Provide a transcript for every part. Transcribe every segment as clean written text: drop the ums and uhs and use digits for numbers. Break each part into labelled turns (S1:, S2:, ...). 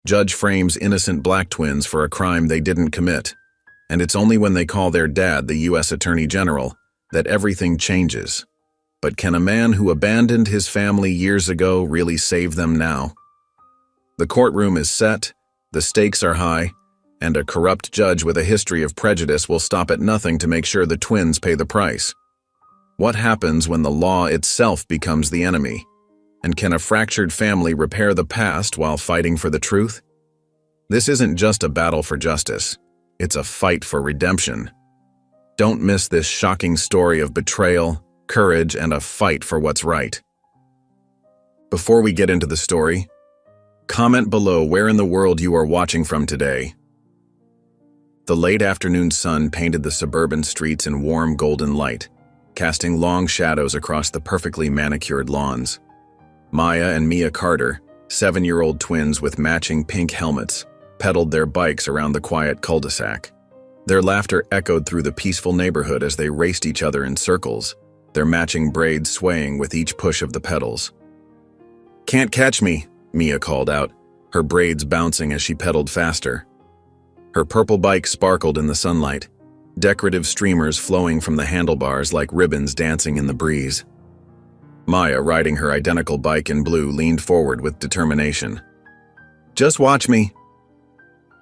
S1: Judge frames innocent black twins for a crime they didn't commit, and it's only when they call their dad the U.S. Attorney General that everything changes. But can a man who abandoned his family years ago really save them now? The courtroom is set, the stakes are high, and a corrupt judge with a history of prejudice will stop at nothing to make sure the twins pay the price. What happens when the law itself becomes the enemy? And can a fractured family repair the past while fighting for the truth? This isn't just a battle for justice. It's a fight for redemption. Don't miss this shocking story of betrayal, courage, and a fight for what's right. Before we get into the story, comment below where in the world you are watching from today. The late afternoon sun painted the suburban streets in warm golden light, casting long shadows across the perfectly manicured lawns. Maya and Mia Carter, 7-year-old twins with matching pink helmets, pedaled their bikes around the quiet cul-de-sac. Their laughter echoed through the peaceful neighborhood as they raced each other in circles, their matching braids swaying with each push of the pedals. "Can't catch me," Mia called out, her braids bouncing as she pedaled faster. Her purple bike sparkled in the sunlight, decorative streamers flowing from the handlebars like ribbons dancing in the breeze. Maya, riding her identical bike in blue, leaned forward with determination. "Just watch me."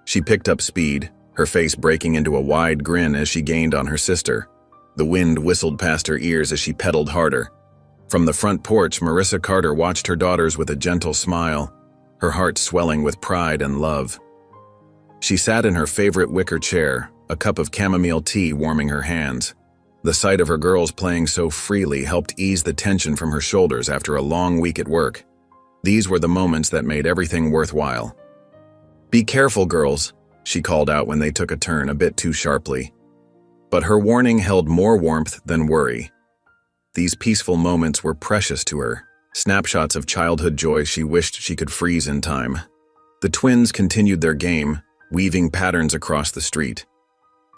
S1: She picked up speed, her face breaking into a wide grin as she gained on her sister. The wind whistled past her ears as she pedaled harder. From the front porch, Marissa Carter watched her daughters with a gentle smile, her heart swelling with pride and love. She sat in her favorite wicker chair, a cup of chamomile tea warming her hands. The sight of her girls playing so freely helped ease the tension from her shoulders after a long week at work. These were the moments that made everything worthwhile. "Be careful, girls," she called out when they took a turn a bit too sharply. But her warning held more warmth than worry. These peaceful moments were precious to her, snapshots of childhood joy she wished she could freeze in time. The twins continued their game, weaving patterns across the street.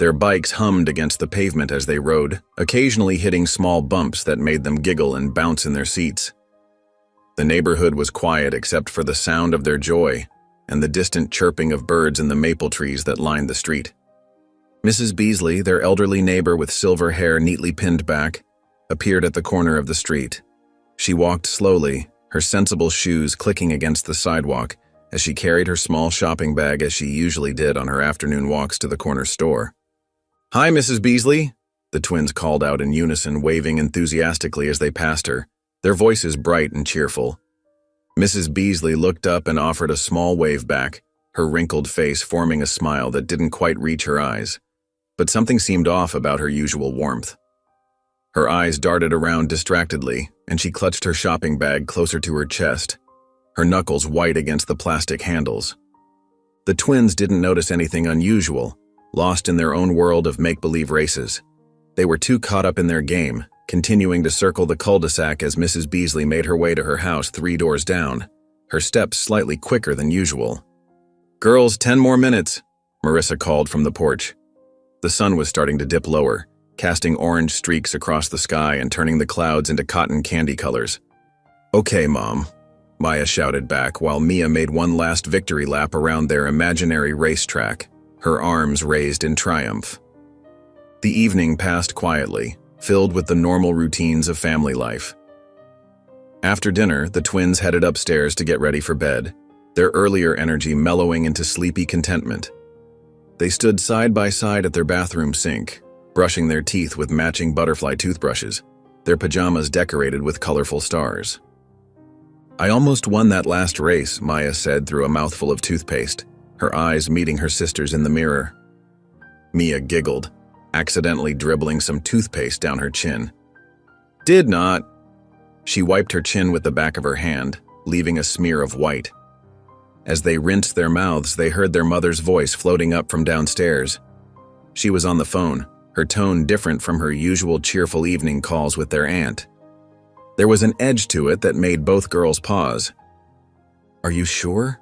S1: Their bikes hummed against the pavement as they rode, occasionally hitting small bumps that made them giggle and bounce in their seats. The neighborhood was quiet except for the sound of their joy and the distant chirping of birds in the maple trees that lined the street. Mrs. Beasley, their elderly neighbor with silver hair neatly pinned back, appeared at the corner of the street. She walked slowly, her sensible shoes clicking against the sidewalk as she carried her small shopping bag as she usually did on her afternoon walks to the corner store. "Hi, Mrs. Beasley," the twins called out in unison, waving enthusiastically as they passed her, their voices bright and cheerful. Mrs. Beasley looked up and offered a small wave back, her wrinkled face forming a smile that didn't quite reach her eyes. But something seemed off about her usual warmth. Her eyes darted around distractedly, and she clutched her shopping bag closer to her chest, her knuckles white against the plastic handles. The twins didn't notice anything unusual, lost in their own world of make-believe races. They were too caught up in their game, continuing to circle the cul-de-sac as Mrs. Beasley made her way to her house 3 doors down, her steps slightly quicker than usual. "Girls, 10 more minutes," Marissa called from the porch. The sun was starting to dip lower, casting orange streaks across the sky and turning the clouds into cotton candy colors. "Okay, Mom," Maya shouted back while Mia made one last victory lap around their imaginary racetrack, her arms raised in triumph. The evening passed quietly, filled with the normal routines of family life. After dinner, the twins headed upstairs to get ready for bed, their earlier energy mellowing into sleepy contentment. They stood side by side at their bathroom sink, brushing their teeth with matching butterfly toothbrushes, their pajamas decorated with colorful stars. "I almost won that last race," Maya said through a mouthful of toothpaste, her eyes meeting her sister's in the mirror. Mia giggled, accidentally dribbling some toothpaste down her chin. "Did not." She wiped her chin with the back of her hand, leaving a smear of white. As they rinsed their mouths, they heard their mother's voice floating up from downstairs. She was on the phone, her tone different from her usual cheerful evening calls with their aunt. There was an edge to it that made both girls pause. "Are you sure?"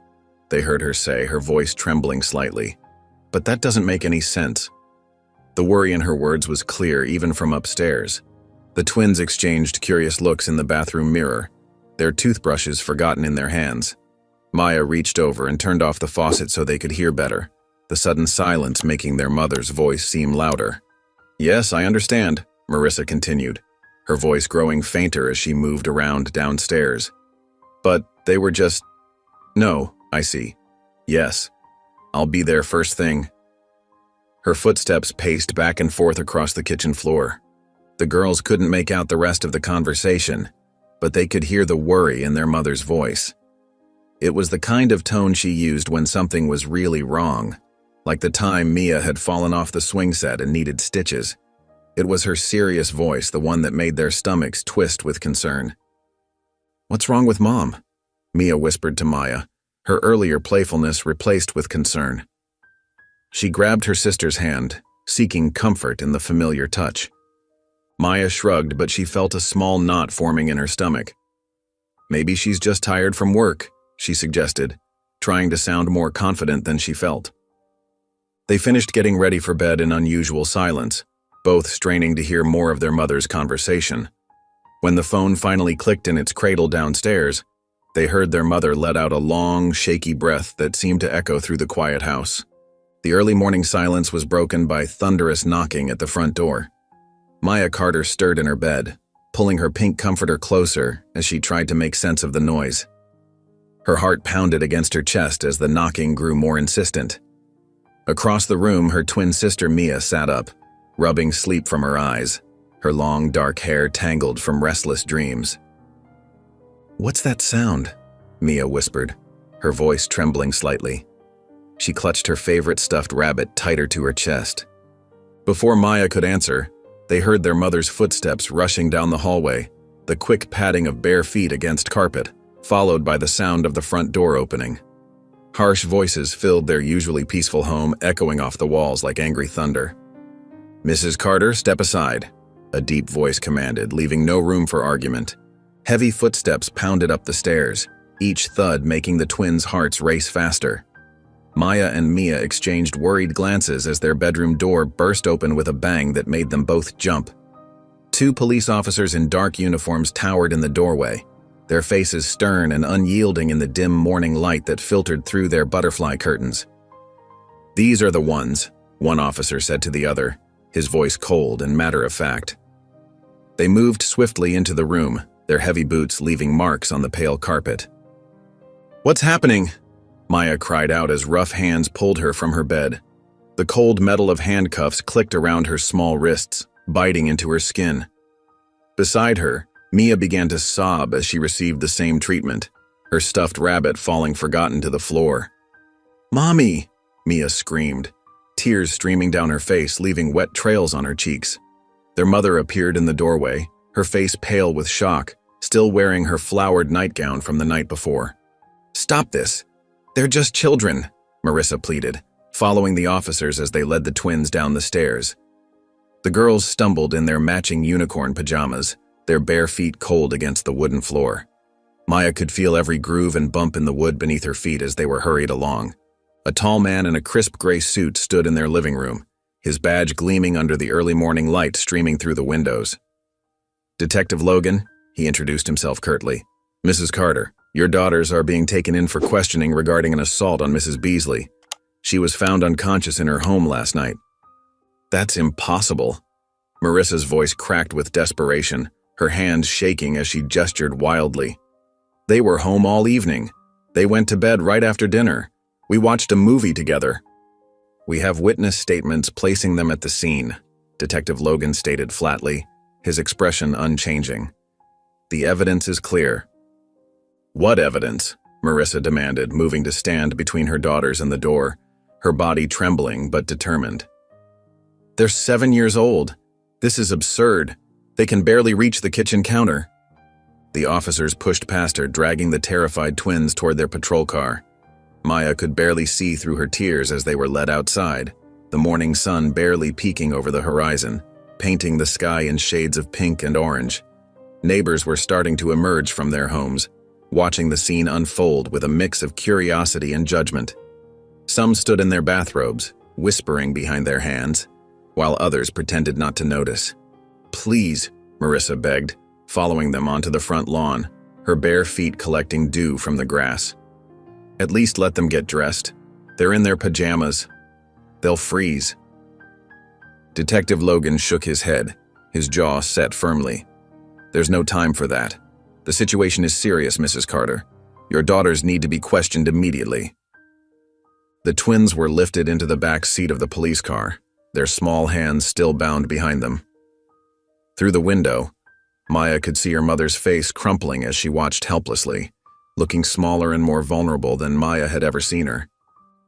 S1: they heard her say, her voice trembling slightly. "But that doesn't make any sense." The worry in her words was clear even from upstairs. The twins exchanged curious looks in the bathroom mirror, their toothbrushes forgotten in their hands. Maya reached over and turned off the faucet so they could hear better, the sudden silence making their mother's voice seem louder. "Yes, I understand," Marissa continued, her voice growing fainter as she moved around downstairs. "But they were just... No, I see. Yes, I'll be there first thing." Her footsteps paced back and forth across the kitchen floor. The girls couldn't make out the rest of the conversation, but they could hear the worry in their mother's voice. It was the kind of tone she used when something was really wrong, like the time Mia had fallen off the swing set and needed stitches. It was her serious voice, the one that made their stomachs twist with concern. "What's wrong with Mom?" Mia whispered to Maya, her earlier playfulness replaced with concern. She grabbed her sister's hand, seeking comfort in the familiar touch. Maya shrugged, but she felt a small knot forming in her stomach. "Maybe she's just tired from work," she suggested, trying to sound more confident than she felt. They finished getting ready for bed in unusual silence, both straining to hear more of their mother's conversation. When the phone finally clicked in its cradle downstairs, they heard their mother let out a long, shaky breath that seemed to echo through the quiet house. The early morning silence was broken by thunderous knocking at the front door. Maya Carter stirred in her bed, pulling her pink comforter closer as she tried to make sense of the noise. Her heart pounded against her chest as the knocking grew more insistent. Across the room, her twin sister Mia sat up, rubbing sleep from her eyes, her long dark hair tangled from restless dreams. "What's that sound?" Mia whispered, her voice trembling slightly. She clutched her favorite stuffed rabbit tighter to her chest. Before Maya could answer, they heard their mother's footsteps rushing down the hallway, the quick padding of bare feet against carpet, followed by the sound of the front door opening. Harsh voices filled their usually peaceful home, echoing off the walls like angry thunder. "Mrs. Carter, step aside," a deep voice commanded, leaving no room for argument. Heavy footsteps pounded up the stairs, each thud making the twins' hearts race faster. Maya and Mia exchanged worried glances as their bedroom door burst open with a bang that made them both jump. Two police officers in dark uniforms towered in the doorway, their faces stern and unyielding in the dim morning light that filtered through their butterfly curtains. "These are the ones," one officer said to the other, his voice cold and matter-of-fact. They moved swiftly into the room, their heavy boots leaving marks on the pale carpet. "What's happening?" Maya cried out as rough hands pulled her from her bed. The cold metal of handcuffs clicked around her small wrists, biting into her skin. Beside her, Mia began to sob as she received the same treatment, her stuffed rabbit falling forgotten to the floor. "Mommy!" Mia screamed, tears streaming down her face, leaving wet trails on her cheeks. Their mother appeared in the doorway, her face pale with shock, still wearing her flowered nightgown from the night before. "Stop this! They're just children," Marissa pleaded, following the officers as they led the twins down the stairs. The girls stumbled in their matching unicorn pajamas, their bare feet cold against the wooden floor. Maya could feel every groove and bump in the wood beneath her feet as they were hurried along. A tall man in a crisp gray suit stood in their living room, his badge gleaming under the early morning light streaming through the windows. "Detective Logan," he introduced himself curtly. "Mrs. Carter, your daughters are being taken in for questioning regarding an assault on Mrs. Beasley. She was found unconscious in her home last night." "That's impossible." Marissa's voice cracked with desperation, her hands shaking as she gestured wildly. "They were home all evening. They went to bed right after dinner. We watched a movie together." "We have witness statements placing them at the scene," Detective Logan stated flatly, his expression unchanging. "The evidence is clear." "What evidence?" Marissa demanded, moving to stand between her daughters and the door, her body trembling but determined. "They're 7 years old. This is absurd. They can barely reach the kitchen counter." The officers pushed past her, dragging the terrified twins toward their patrol car. Maya could barely see through her tears as they were led outside, the morning sun barely peeking over the horizon, painting the sky in shades of pink and orange. Neighbors were starting to emerge from their homes, watching the scene unfold with a mix of curiosity and judgment. Some stood in their bathrobes, whispering behind their hands, while others pretended not to notice. "Please," Marissa begged, following them onto the front lawn, her bare feet collecting dew from the grass. At least let them get dressed. They're in their pajamas. They'll freeze. Detective Logan shook his head, his jaw set firmly. There's no time for that. The situation is serious, Mrs. Carter. Your daughters need to be questioned immediately. The twins were lifted into the back seat of the police car, their small hands still bound behind them. Through the window, Maya could see her mother's face crumpling as she watched helplessly, looking smaller and more vulnerable than Maya had ever seen her.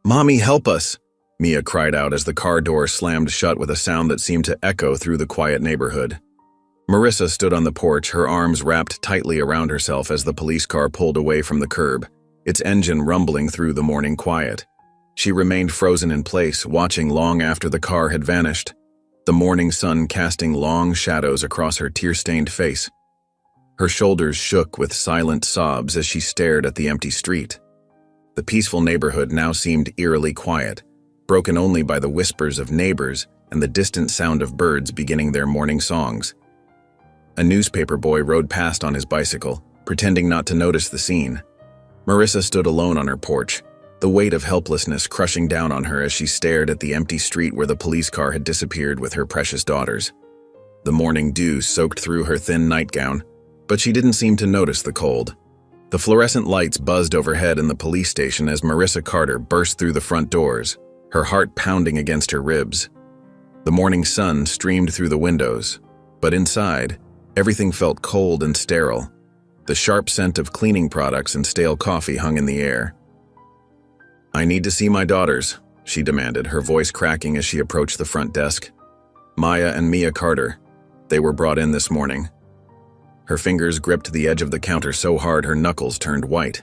S1: "Mommy, help us!" Mia cried out as the car door slammed shut with a sound that seemed to echo through the quiet neighborhood. Marissa stood on the porch, her arms wrapped tightly around herself as the police car pulled away from the curb, its engine rumbling through the morning quiet. She remained frozen in place, watching long after the car had vanished, the morning sun casting long shadows across her tear-stained face. Her shoulders shook with silent sobs as she stared at the empty street. The peaceful neighborhood now seemed eerily quiet, broken only by the whispers of neighbors and the distant sound of birds beginning their morning songs. A newspaper boy rode past on his bicycle, pretending not to notice the scene. Marissa stood alone on her porch, the weight of helplessness crushing down on her as she stared at the empty street where the police car had disappeared with her precious daughters. The morning dew soaked through her thin nightgown, but she didn't seem to notice the cold. The fluorescent lights buzzed overhead in the police station as Marissa Carter burst through the front doors, her heart pounding against her ribs. The morning sun streamed through the windows, but inside, everything felt cold and sterile. The sharp scent of cleaning products and stale coffee hung in the air. "I need to see my daughters," she demanded, her voice cracking as she approached the front desk. Maya and Mia Carter. They were brought in this morning. Her fingers gripped the edge of the counter so hard her knuckles turned white.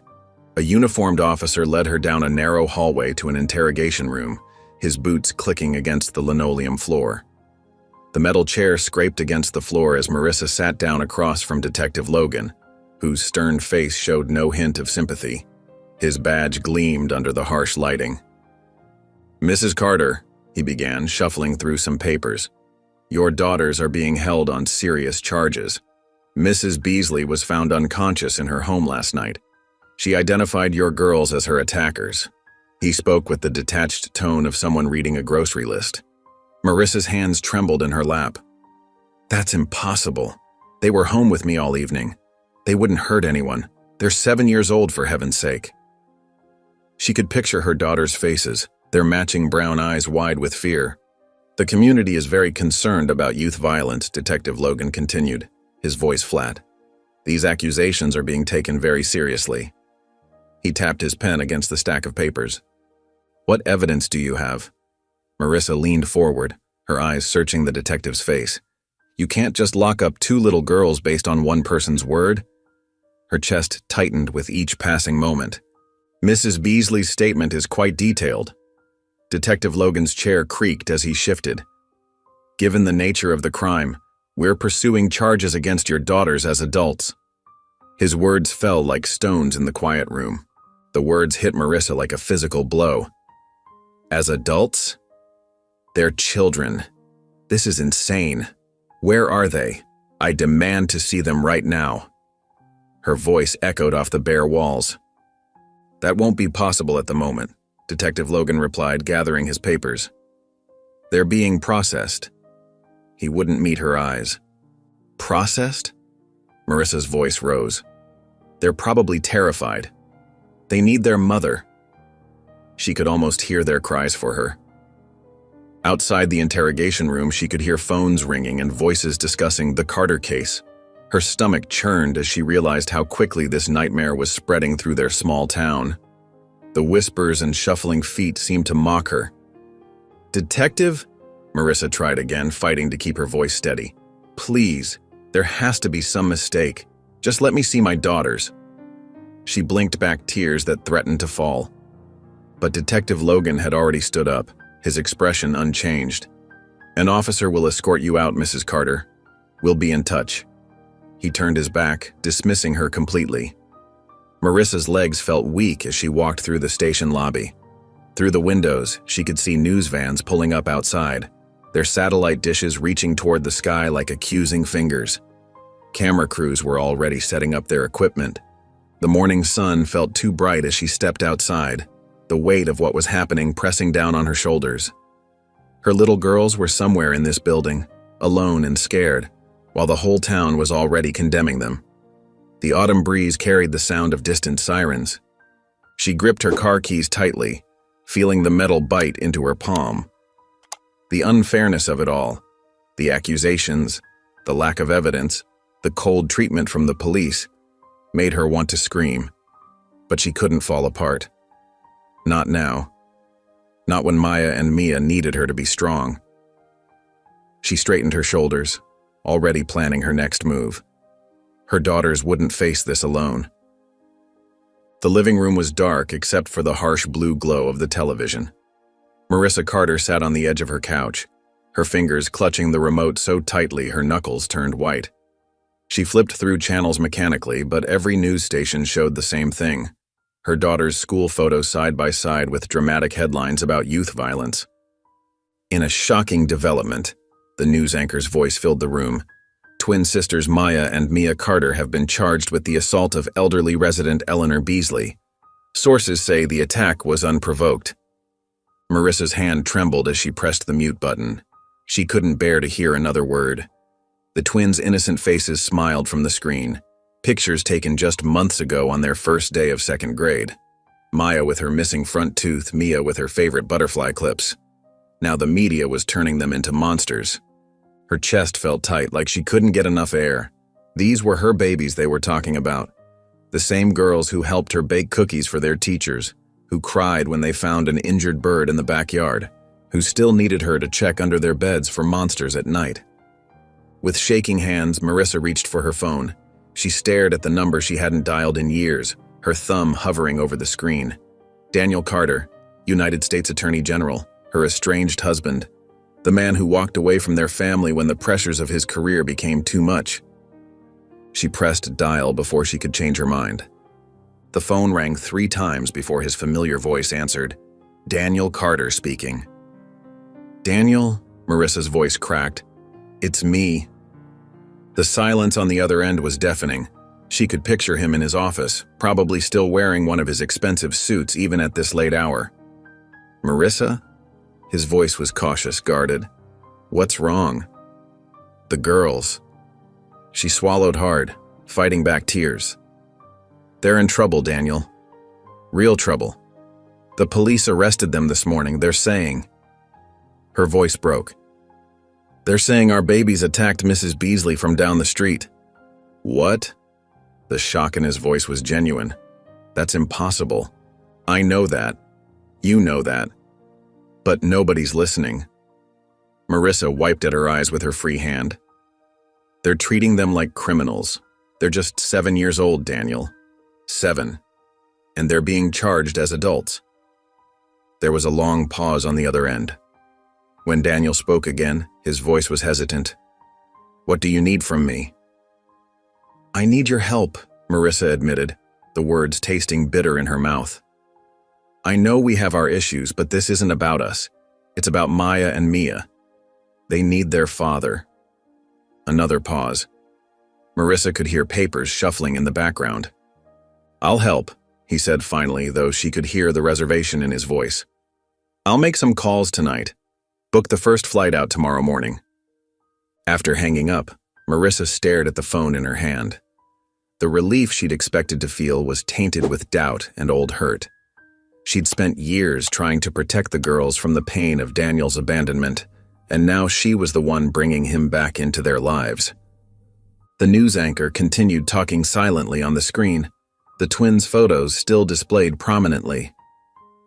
S1: A uniformed officer led her down a narrow hallway to an interrogation room, his boots clicking against the linoleum floor. The metal chair scraped against the floor as Marissa sat down across from Detective Logan, whose stern face showed no hint of sympathy. His badge gleamed under the harsh lighting. "Mrs. Carter," he began, shuffling through some papers, "your daughters are being held on serious charges. Mrs. Beasley was found unconscious in her home last night. She identified your girls as her attackers." He spoke with the detached tone of someone reading a grocery list. Marissa's hands trembled in her lap. "That's impossible. They were home with me all evening. They wouldn't hurt anyone. They're 7 years old, for heaven's sake." She could picture her daughters' faces, their matching brown eyes wide with fear. "The community is very concerned about youth violence," Detective Logan continued, his voice flat. "These accusations are being taken very seriously." He tapped his pen against the stack of papers. "What evidence do you have?" Marissa leaned forward, her eyes searching the detective's face. "You can't just lock up 2 little girls based on one person's word." Her chest tightened with each passing moment. "Mrs. Beasley's statement is quite detailed." Detective Logan's chair creaked as he shifted. "Given the nature of the crime, we're pursuing charges against your daughters as adults." His words fell like stones in the quiet room. The words hit Marissa like a physical blow. "As adults? They're children. This is insane. Where are they? I demand to see them right now." Her voice echoed off the bare walls. "That won't be possible at the moment," Detective Logan replied, gathering his papers. "They're being processed." He wouldn't meet her eyes. "Processed?" Marissa's voice rose. "They're probably terrified. They need their mother." She could almost hear their cries for her. Outside the interrogation room, she could hear phones ringing and voices discussing the Carter case. Her stomach churned as she realized how quickly this nightmare was spreading through their small town. The whispers and shuffling feet seemed to mock her. "Detective?" Marissa tried again, fighting to keep her voice steady. "Please, there has to be some mistake. Just let me see my daughters." She blinked back tears that threatened to fall. But Detective Logan had already stood up, his expression unchanged. "An officer will escort you out, Mrs. Carter. We'll be in touch." He turned his back, dismissing her completely. Marissa's legs felt weak as she walked through the station lobby. Through the windows, she could see news vans pulling up outside, their satellite dishes reaching toward the sky like accusing fingers. Camera crews were already setting up their equipment. The morning sun felt too bright as she stepped outside, the weight of what was happening pressing down on her shoulders. Her little girls were somewhere in this building, alone and scared, while the whole town was already condemning them. The autumn breeze carried the sound of distant sirens. She gripped her car keys tightly, feeling the metal bite into her palm. The unfairness of it all, the accusations, the lack of evidence, the cold treatment from the police, made her want to scream. But she couldn't fall apart. Not now. Not when Maya and Mia needed her to be strong. She straightened her shoulders, already planning her next move. Her daughters wouldn't face this alone. The living room was dark except for the harsh blue glow of the television. Marissa Carter sat on the edge of her couch, her fingers clutching the remote so tightly her knuckles turned white. She flipped through channels mechanically, but every news station showed the same thing. Her daughter's school photos side by side with dramatic headlines about youth violence. In a shocking development, the news anchor's voice filled the room. Twin sisters Maya and Mia Carter have been charged with the assault of elderly resident Eleanor Beasley. Sources say the attack was unprovoked. Marissa's hand trembled as she pressed the mute button. She couldn't bear to hear another word. The twins' innocent faces smiled from the screen, pictures taken just months ago on their first day of second grade. Maya with her missing front tooth, Mia with her favorite butterfly clips. Now the media was turning them into monsters. Her chest felt tight, like she couldn't get enough air. These were her babies they were talking about. The same girls who helped her bake cookies for their teachers, who cried when they found an injured bird in the backyard, who still needed her to check under their beds for monsters at night. With shaking hands, Marissa reached for her phone. She stared at the number she hadn't dialed in years, her thumb hovering over the screen. Daniel Carter, United States Attorney General, her estranged husband, the man who walked away from their family when the pressures of his career became too much. She pressed dial before she could change her mind. The phone rang 3 times before his familiar voice answered. Daniel Carter speaking. Daniel, Marissa's voice cracked. It's me. The silence on the other end was deafening. She could picture him in his office, probably still wearing one of his expensive suits even at this late hour. Marissa? His voice was cautious, guarded. What's wrong? The girls. She swallowed hard, fighting back tears. They're in trouble, Daniel. Real trouble. The police arrested them this morning, they're saying. Her voice broke. They're saying our babies attacked Mrs. Beasley from down the street. What? The shock in his voice was genuine. That's impossible. I know that. You know that. But nobody's listening. Marissa wiped at her eyes with her free hand. They're treating them like criminals. They're just 7 years old, Daniel. 7. And they're being charged as adults. There was a long pause on the other end. When Daniel spoke again, his voice was hesitant. What do you need from me? I need your help, Marissa admitted, the words tasting bitter in her mouth. I know we have our issues, but this isn't about us. It's about Maya and Mia. They need their father. Another pause. Marissa could hear papers shuffling in the background. I'll help, he said finally, though she could hear the reservation in his voice. I'll make some calls tonight. Book the first flight out tomorrow morning. After hanging up, Marissa stared at the phone in her hand. The relief she'd expected to feel was tainted with doubt and old hurt. She'd spent years trying to protect the girls from the pain of Daniel's abandonment, and now she was the one bringing him back into their lives. The news anchor continued talking silently on the screen, the twins' photos still displayed prominently.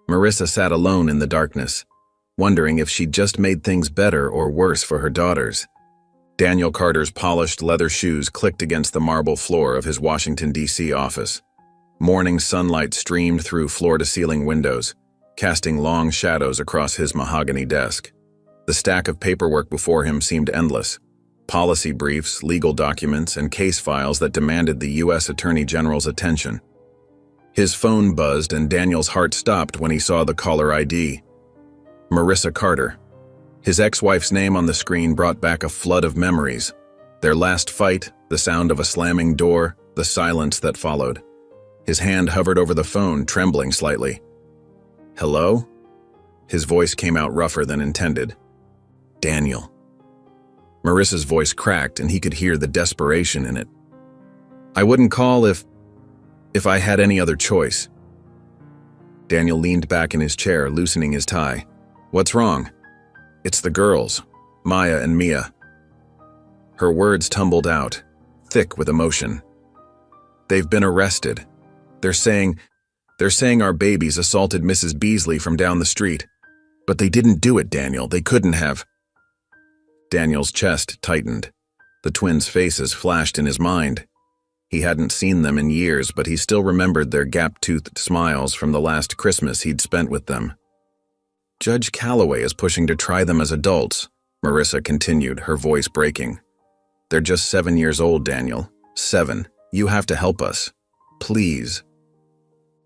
S1: Marissa sat alone in the darkness, wondering if she'd just made things better or worse for her daughters. Daniel Carter's polished leather shoes clicked against the marble floor of his Washington, D.C. office. Morning sunlight streamed through floor-to-ceiling windows, casting long shadows across his mahogany desk. The stack of paperwork before him seemed endless. Policy briefs, legal documents, and case files that demanded the U.S. Attorney General's attention. His phone buzzed and Daniel's heart stopped when he saw the caller ID. Marissa Carter. His ex-wife's name on the screen brought back a flood of memories. Their last fight, the sound of a slamming door, the silence that followed. His hand hovered over the phone, trembling slightly. "Hello?" His voice came out rougher than intended. "Daniel." Marissa's voice cracked, and he could hear the desperation in it. "I wouldn't call if I had any other choice." Daniel leaned back in his chair, loosening his tie. "What's wrong?" "It's the girls, Maya and Mia." Her words tumbled out, thick with emotion. "They've been arrested. They're saying our babies assaulted Mrs. Beasley from down the street. But they didn't do it, Daniel. They couldn't have." Daniel's chest tightened. The twins' faces flashed in his mind. He hadn't seen them in years, but he still remembered their gap-toothed smiles from the last Christmas he'd spent with them. "Judge Calloway is pushing to try them as adults," Marissa continued, her voice breaking. "They're just 7 years old, Daniel. 7. You have to help us. Please."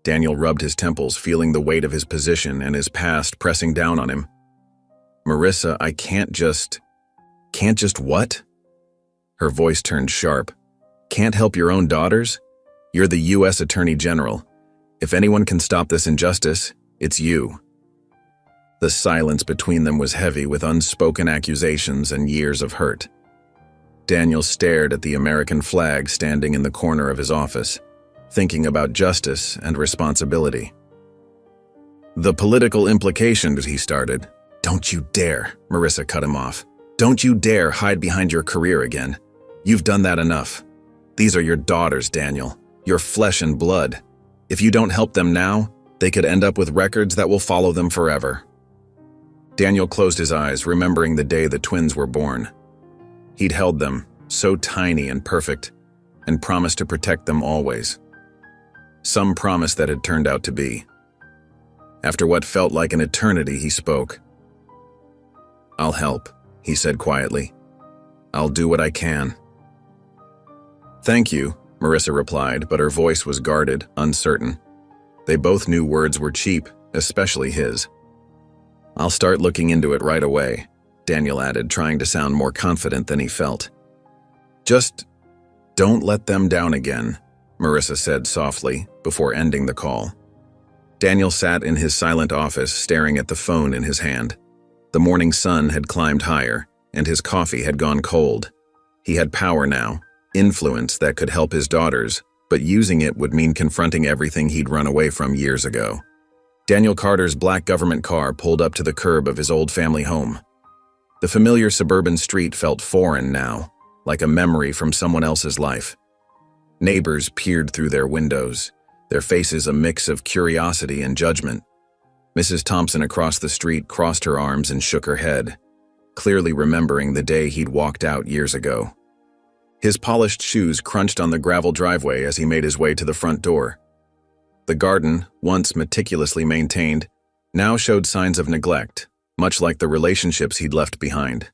S1: Daniel rubbed his temples, feeling the weight of his position and his past pressing down on him. "Marissa, I can't just what?" Her voice turned sharp. "Can't help your own daughters? You're the U.S. Attorney General. If anyone can stop this injustice, it's you." The silence between them was heavy with unspoken accusations and years of hurt. Daniel stared at the American flag standing in the corner of his office, thinking about justice and responsibility. "The political implications," he started. "Don't you dare," Marissa cut him off. "Don't you dare hide behind your career again. You've done that enough. These are your daughters, Daniel. Your flesh and blood. If you don't help them now, they could end up with records that will follow them forever." Daniel closed his eyes, remembering the day the twins were born. He'd held them, so tiny and perfect, and promised to protect them always. Some promise that had turned out to be. After what felt like an eternity, he spoke. "I'll help," he said quietly. "I'll do what I can." "Thank you," Marissa replied, but her voice was guarded, uncertain. They both knew words were cheap, especially his. "I'll start looking into it right away," Daniel added, trying to sound more confident than he felt. "Just don't let them down again," Marissa said softly, before ending the call. Daniel sat in his silent office, staring at the phone in his hand. The morning sun had climbed higher, and his coffee had gone cold. He had power now, influence that could help his daughters, but using it would mean confronting everything he'd run away from years ago. Daniel Carter's black government car pulled up to the curb of his old family home. The familiar suburban street felt foreign now, like a memory from someone else's life. Neighbors peered through their windows, their faces a mix of curiosity and judgment. Mrs. Thompson across the street crossed her arms and shook her head, clearly remembering the day he'd walked out years ago. His polished shoes crunched on the gravel driveway as he made his way to the front door. The garden, once meticulously maintained, now showed signs of neglect, much like the relationships he'd left behind.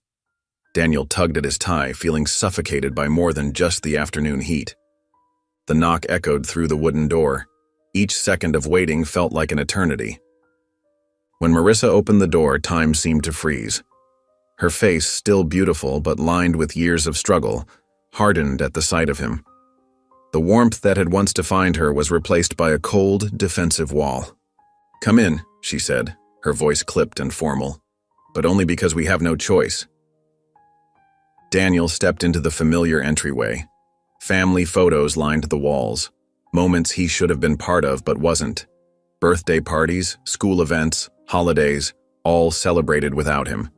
S1: Daniel tugged at his tie, feeling suffocated by more than just the afternoon heat. The knock echoed through the wooden door. Each second of waiting felt like an eternity. When Marissa opened the door, time seemed to freeze. Her face, still beautiful but lined with years of struggle, hardened at the sight of him. The warmth that had once defined her was replaced by a cold, defensive wall. "Come in," she said, her voice clipped and formal, "but only because we have no choice." Daniel stepped into the familiar entryway. Family photos lined the walls, moments he should have been part of but wasn't. Birthday parties, school events, holidays, all celebrated without him.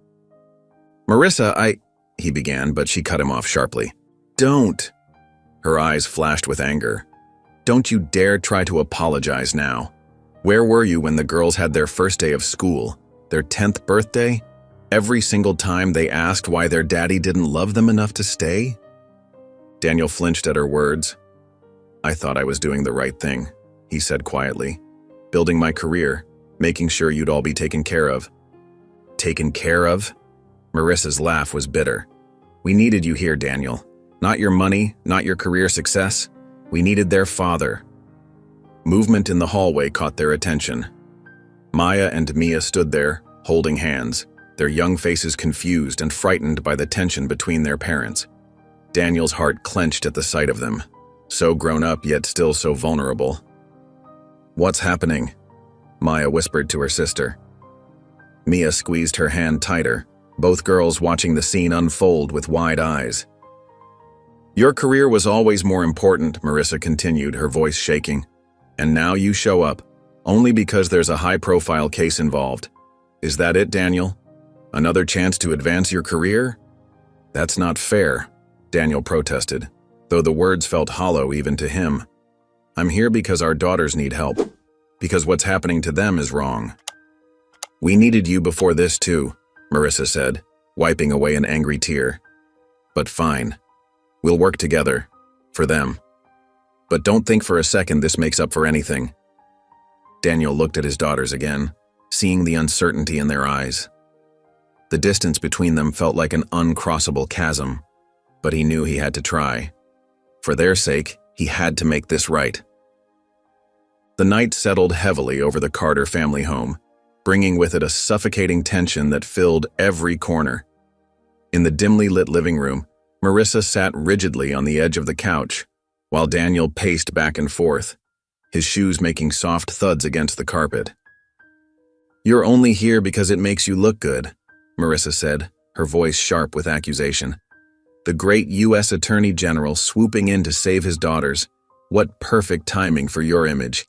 S1: "Marissa, he began, but she cut him off sharply. "Don't." Her eyes flashed with anger. "Don't you dare try to apologize now. Where were you when the girls had their first day of school, their 10th birthday? Every single time they asked why their daddy didn't love them enough to stay?" Daniel flinched at her words. "I thought I was doing the right thing," he said quietly. "Building my career, making sure you'd all be taken care of." "Taken care of?" Marissa's laugh was bitter. "We needed you here, Daniel. Not your money, not your career success. We needed their father." Movement in the hallway caught their attention. Maya and Mia stood there, holding hands, their young faces confused and frightened by the tension between their parents. Daniel's heart clenched at the sight of them, so grown up yet still so vulnerable. "What's happening?" Maya whispered to her sister. Mia squeezed her hand tighter, both girls watching the scene unfold with wide eyes. "Your career was always more important," Marissa continued, her voice shaking. "And now you show up, only because there's a high-profile case involved. Is that it, Daniel? Another chance to advance your career?" "That's not fair," Daniel protested, though the words felt hollow even to him. "I'm here because our daughters need help, because what's happening to them is wrong." "We needed you before this too," Marissa said, wiping away an angry tear. "But fine. We'll work together. For them. But don't think for a second this makes up for anything." Daniel looked at his daughters again, seeing the uncertainty in their eyes. The distance between them felt like an uncrossable chasm, but he knew he had to try. For their sake, he had to make this right. The night settled heavily over the Carter family home, bringing with it a suffocating tension that filled every corner. In the dimly lit living room, Marissa sat rigidly on the edge of the couch, while Daniel paced back and forth, his shoes making soft thuds against the carpet. "You're only here because it makes you look good," Marissa said, her voice sharp with accusation. "The great U.S. Attorney General swooping in to save his daughters. What perfect timing for your image."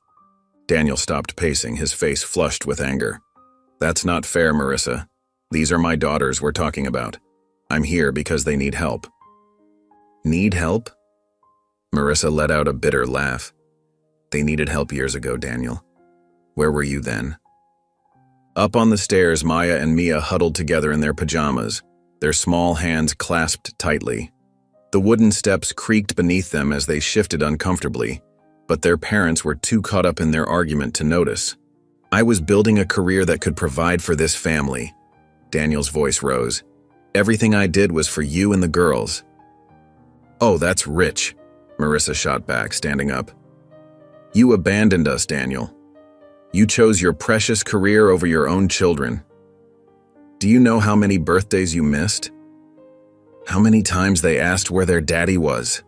S1: Daniel stopped pacing, his face flushed with anger. "That's not fair, Marissa. These are my daughters we're talking about. I'm here because they need help." "Need help?" Marissa let out a bitter laugh. "They needed help years ago, Daniel. Where were you then?" Up on the stairs, Maya and Mia huddled together in their pajamas, their small hands clasped tightly. The wooden steps creaked beneath them as they shifted uncomfortably, but their parents were too caught up in their argument to notice. "I was building a career that could provide for this family." Daniel's voice rose. "Everything I did was for you and the girls." "Oh, that's rich," Marissa shot back, standing up. "You abandoned us, Daniel. You chose your precious career over your own children. Do you know how many birthdays you missed? How many times they asked where their daddy was?"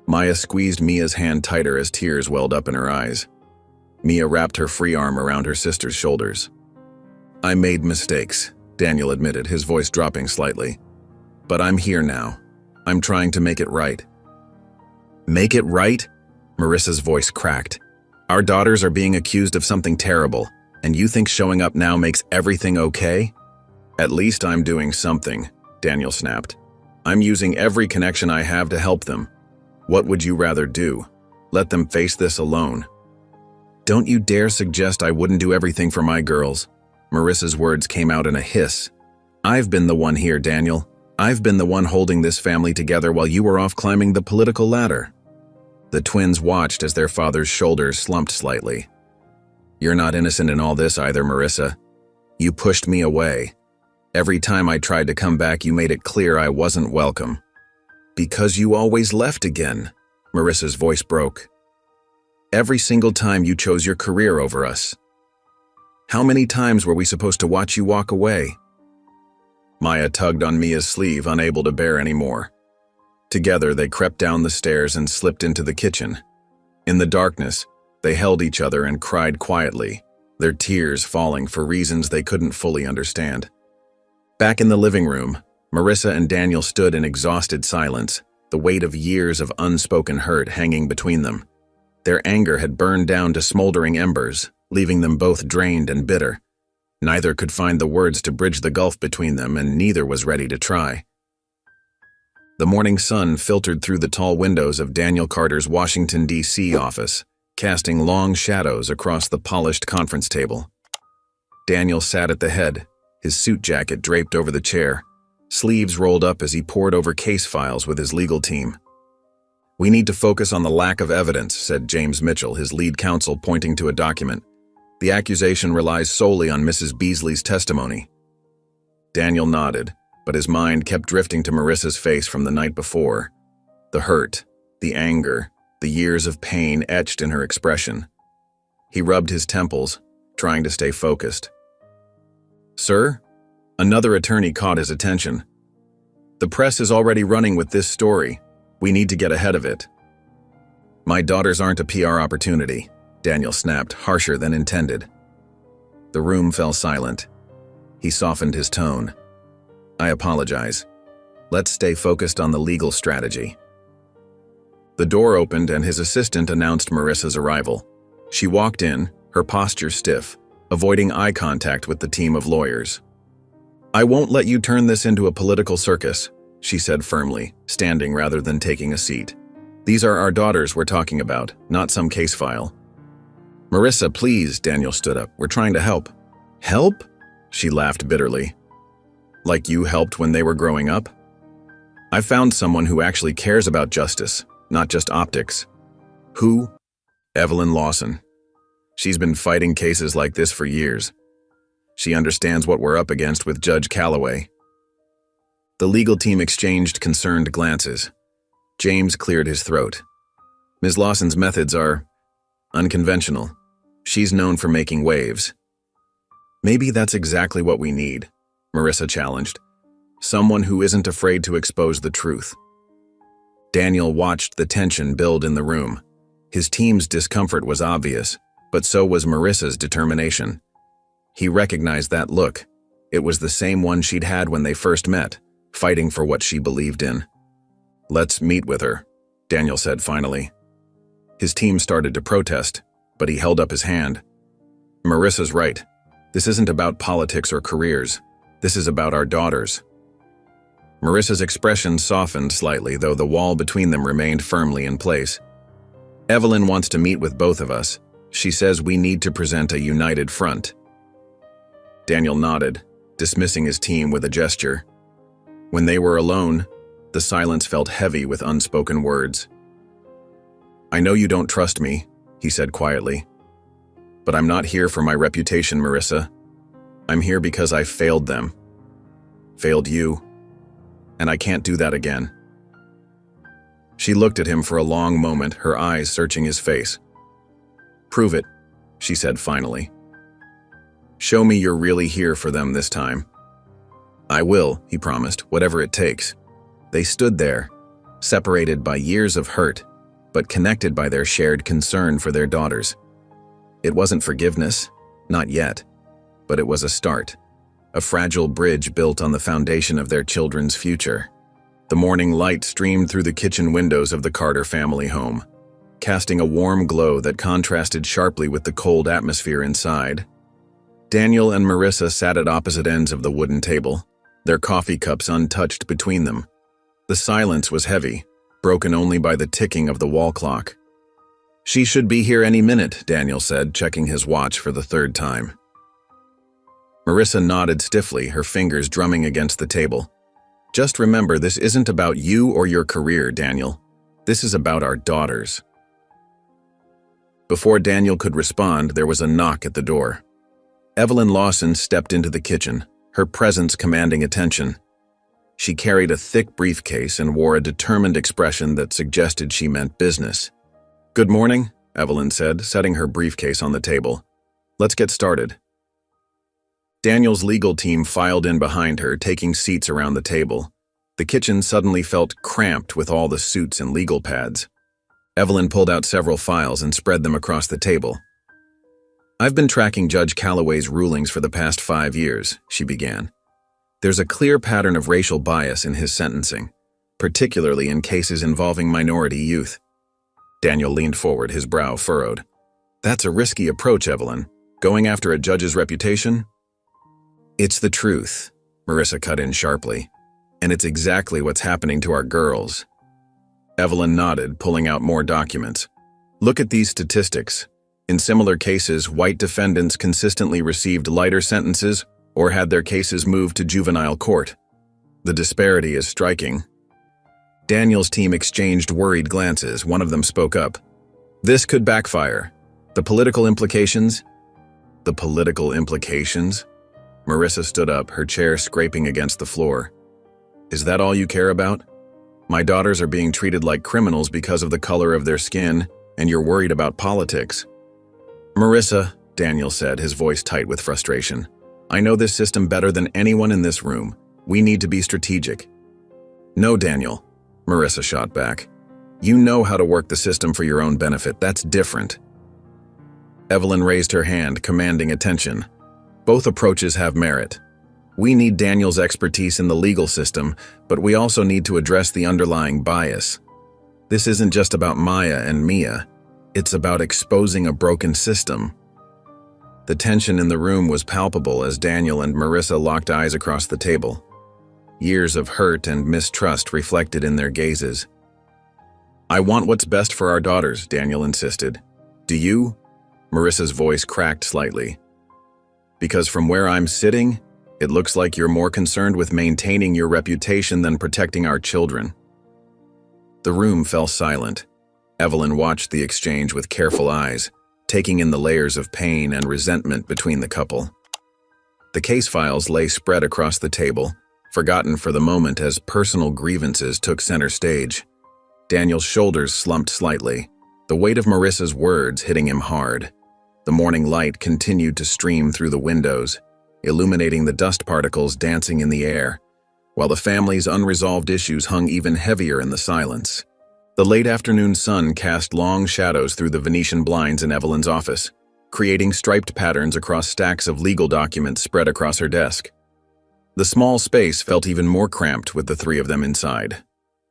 S1: Maya squeezed Mia's hand tighter as tears welled up in her eyes. Mia wrapped her free arm around her sister's shoulders. "I made mistakes," Daniel admitted, his voice dropping slightly. "But I'm here now. I'm trying to make it right." "Make it right?" Marissa's voice cracked. "Our daughters are being accused of something terrible, and you think showing up now makes everything okay?" "At least I'm doing something," Daniel snapped. "I'm using every connection I have to help them. What would you rather do? Let them face this alone?" "Don't you dare suggest I wouldn't do everything for my girls." Marissa's words came out in a hiss. "I've been the one here, Daniel. I've been the one holding this family together while you were off climbing the political ladder." The twins watched as their father's shoulders slumped slightly. "You're not innocent in all this either, Marissa. You pushed me away. Every time I tried to come back, you made it clear I wasn't welcome." "Because you always left again," Marissa's voice broke. "Every single time you chose your career over us. How many times were we supposed to watch you walk away?" Maya tugged on Mia's sleeve, unable to bear any more. Together, they crept down the stairs and slipped into the kitchen. In the darkness, they held each other and cried quietly, their tears falling for reasons they couldn't fully understand. Back in the living room, Marissa and Daniel stood in exhausted silence, the weight of years of unspoken hurt hanging between them. Their anger had burned down to smoldering embers, leaving them both drained and bitter. Neither could find the words to bridge the gulf between them, and neither was ready to try. The morning sun filtered through the tall windows of Daniel Carter's Washington, D.C. office, casting long shadows across the polished conference table. Daniel sat at the head, his suit jacket draped over the chair, sleeves rolled up as he pored over case files with his legal team. "We need to focus on the lack of evidence," said James Mitchell, his lead counsel, pointing to a document. "The accusation relies solely on Mrs. Beasley's testimony." Daniel nodded, but his mind kept drifting to Marissa's face from the night before. The hurt, the anger, the years of pain etched in her expression. He rubbed his temples, trying to stay focused. "Sir?" Another attorney caught his attention. "The press is already running with this story. We need to get ahead of it." "My daughters aren't a PR opportunity," Daniel snapped, harsher than intended. The room fell silent. He softened his tone. I apologize. Let's stay focused on the legal strategy. The door opened and his assistant announced Marissa's arrival. She walked in, her posture stiff, avoiding eye contact with the team of lawyers. I won't let you turn this into a political circus, she said firmly, standing rather than taking a seat. These are our daughters we're talking about, not some case file. Marissa, please, Daniel stood up. We're trying to help. Help? She laughed bitterly. Like you helped when they were growing up? I found someone who actually cares about justice, not just optics. Who? Evelyn Lawson. She's been fighting cases like this for years. She understands what we're up against with Judge Calloway. The legal team exchanged concerned glances. James cleared his throat. Ms. Lawson's methods are unconventional. She's known for making waves. Maybe that's exactly what we need, Marissa challenged. Someone who isn't afraid to expose the truth. Daniel watched the tension build in the room. His team's discomfort was obvious, but so was Marissa's determination. He recognized that look. It was the same one she'd had when they first met, fighting for what she believed in. Let's meet with her, Daniel said finally. His team started to protest, but he held up his hand. Marissa's right. This isn't about politics or careers. This is about our daughters. Marissa's expression softened slightly, though the wall between them remained firmly in place. Evelyn wants to meet with both of us. She says we need to present a united front. Daniel nodded, dismissing his team with a gesture. When they were alone, the silence felt heavy with unspoken words. I know you don't trust me, he said quietly. But I'm not here for my reputation, Marissa. I'm here because I failed them. Failed you. And I can't do that again. She looked at him for a long moment, her eyes searching his face. Prove it, she said finally. Show me you're really here for them this time. I will, he promised, whatever it takes. They stood there, separated by years of hurt, but connected by their shared concern for their daughters. It wasn't forgiveness, not yet, but it was a start, a fragile bridge built on the foundation of their children's future. The morning light streamed through the kitchen windows of the Carter family home, casting a warm glow that contrasted sharply with the cold atmosphere inside. Daniel and Marissa sat at opposite ends of the wooden table, their coffee cups untouched between them. The silence was heavy, broken only by the ticking of the wall clock. She should be here any minute, Daniel said, checking his watch for the third time. Marissa nodded stiffly, her fingers drumming against the table. Just remember, this isn't about you or your career, Daniel. This is about our daughters. Before Daniel could respond, there was a knock at the door. Evelyn Lawson stepped into the kitchen, her presence commanding attention. She carried a thick briefcase and wore a determined expression that suggested she meant business. Good morning, Evelyn said, setting her briefcase on the table. Let's get started. Daniel's legal team filed in behind her, taking seats around the table. The kitchen suddenly felt cramped with all the suits and legal pads. Evelyn pulled out several files and spread them across the table. I've been tracking Judge Calloway's rulings for the past 5 years, she began. There's a clear pattern of racial bias in his sentencing, particularly in cases involving minority youth. Daniel leaned forward, his brow furrowed. That's a risky approach, Evelyn. Going after a judge's reputation? It's the truth, Marissa cut in sharply. And it's exactly what's happening to our girls. Evelyn nodded, pulling out more documents. Look at these statistics. In similar cases, white defendants consistently received lighter sentences or had their cases moved to juvenile court. The disparity is striking. Daniel's team exchanged worried glances. One of them spoke up. This could backfire. The political implications? The political implications? Marissa stood up, her chair scraping against the floor. Is that all you care about? My daughters are being treated like criminals because of the color of their skin, and you're worried about politics. Marissa, Daniel said, his voice tight with frustration. I know this system better than anyone in this room. We need to be strategic. No, Daniel, Marissa shot back. You know how to work the system for your own benefit. That's different. Evelyn raised her hand, commanding attention. Both approaches have merit. We need Daniel's expertise in the legal system, but we also need to address the underlying bias. This isn't just about Maya and Mia. It's about exposing a broken system. The tension in the room was palpable as Daniel and Marissa locked eyes across the table. Years of hurt and mistrust reflected in their gazes. "I want what's best for our daughters," Daniel insisted. "Do you?" Marissa's voice cracked slightly. "Because from where I'm sitting, it looks like you're more concerned with maintaining your reputation than protecting our children." The room fell silent. Evelyn watched the exchange with careful eyes, taking in the layers of pain and resentment between the couple. The case files lay spread across the table, forgotten for the moment as personal grievances took center stage. Daniel's shoulders slumped slightly, the weight of Marissa's words hitting him hard. The morning light continued to stream through the windows, illuminating the dust particles dancing in the air, while the family's unresolved issues hung even heavier in the silence. The late afternoon sun cast long shadows through the Venetian blinds in Evelyn's office, creating striped patterns across stacks of legal documents spread across her desk. The small space felt even more cramped with the three of them inside.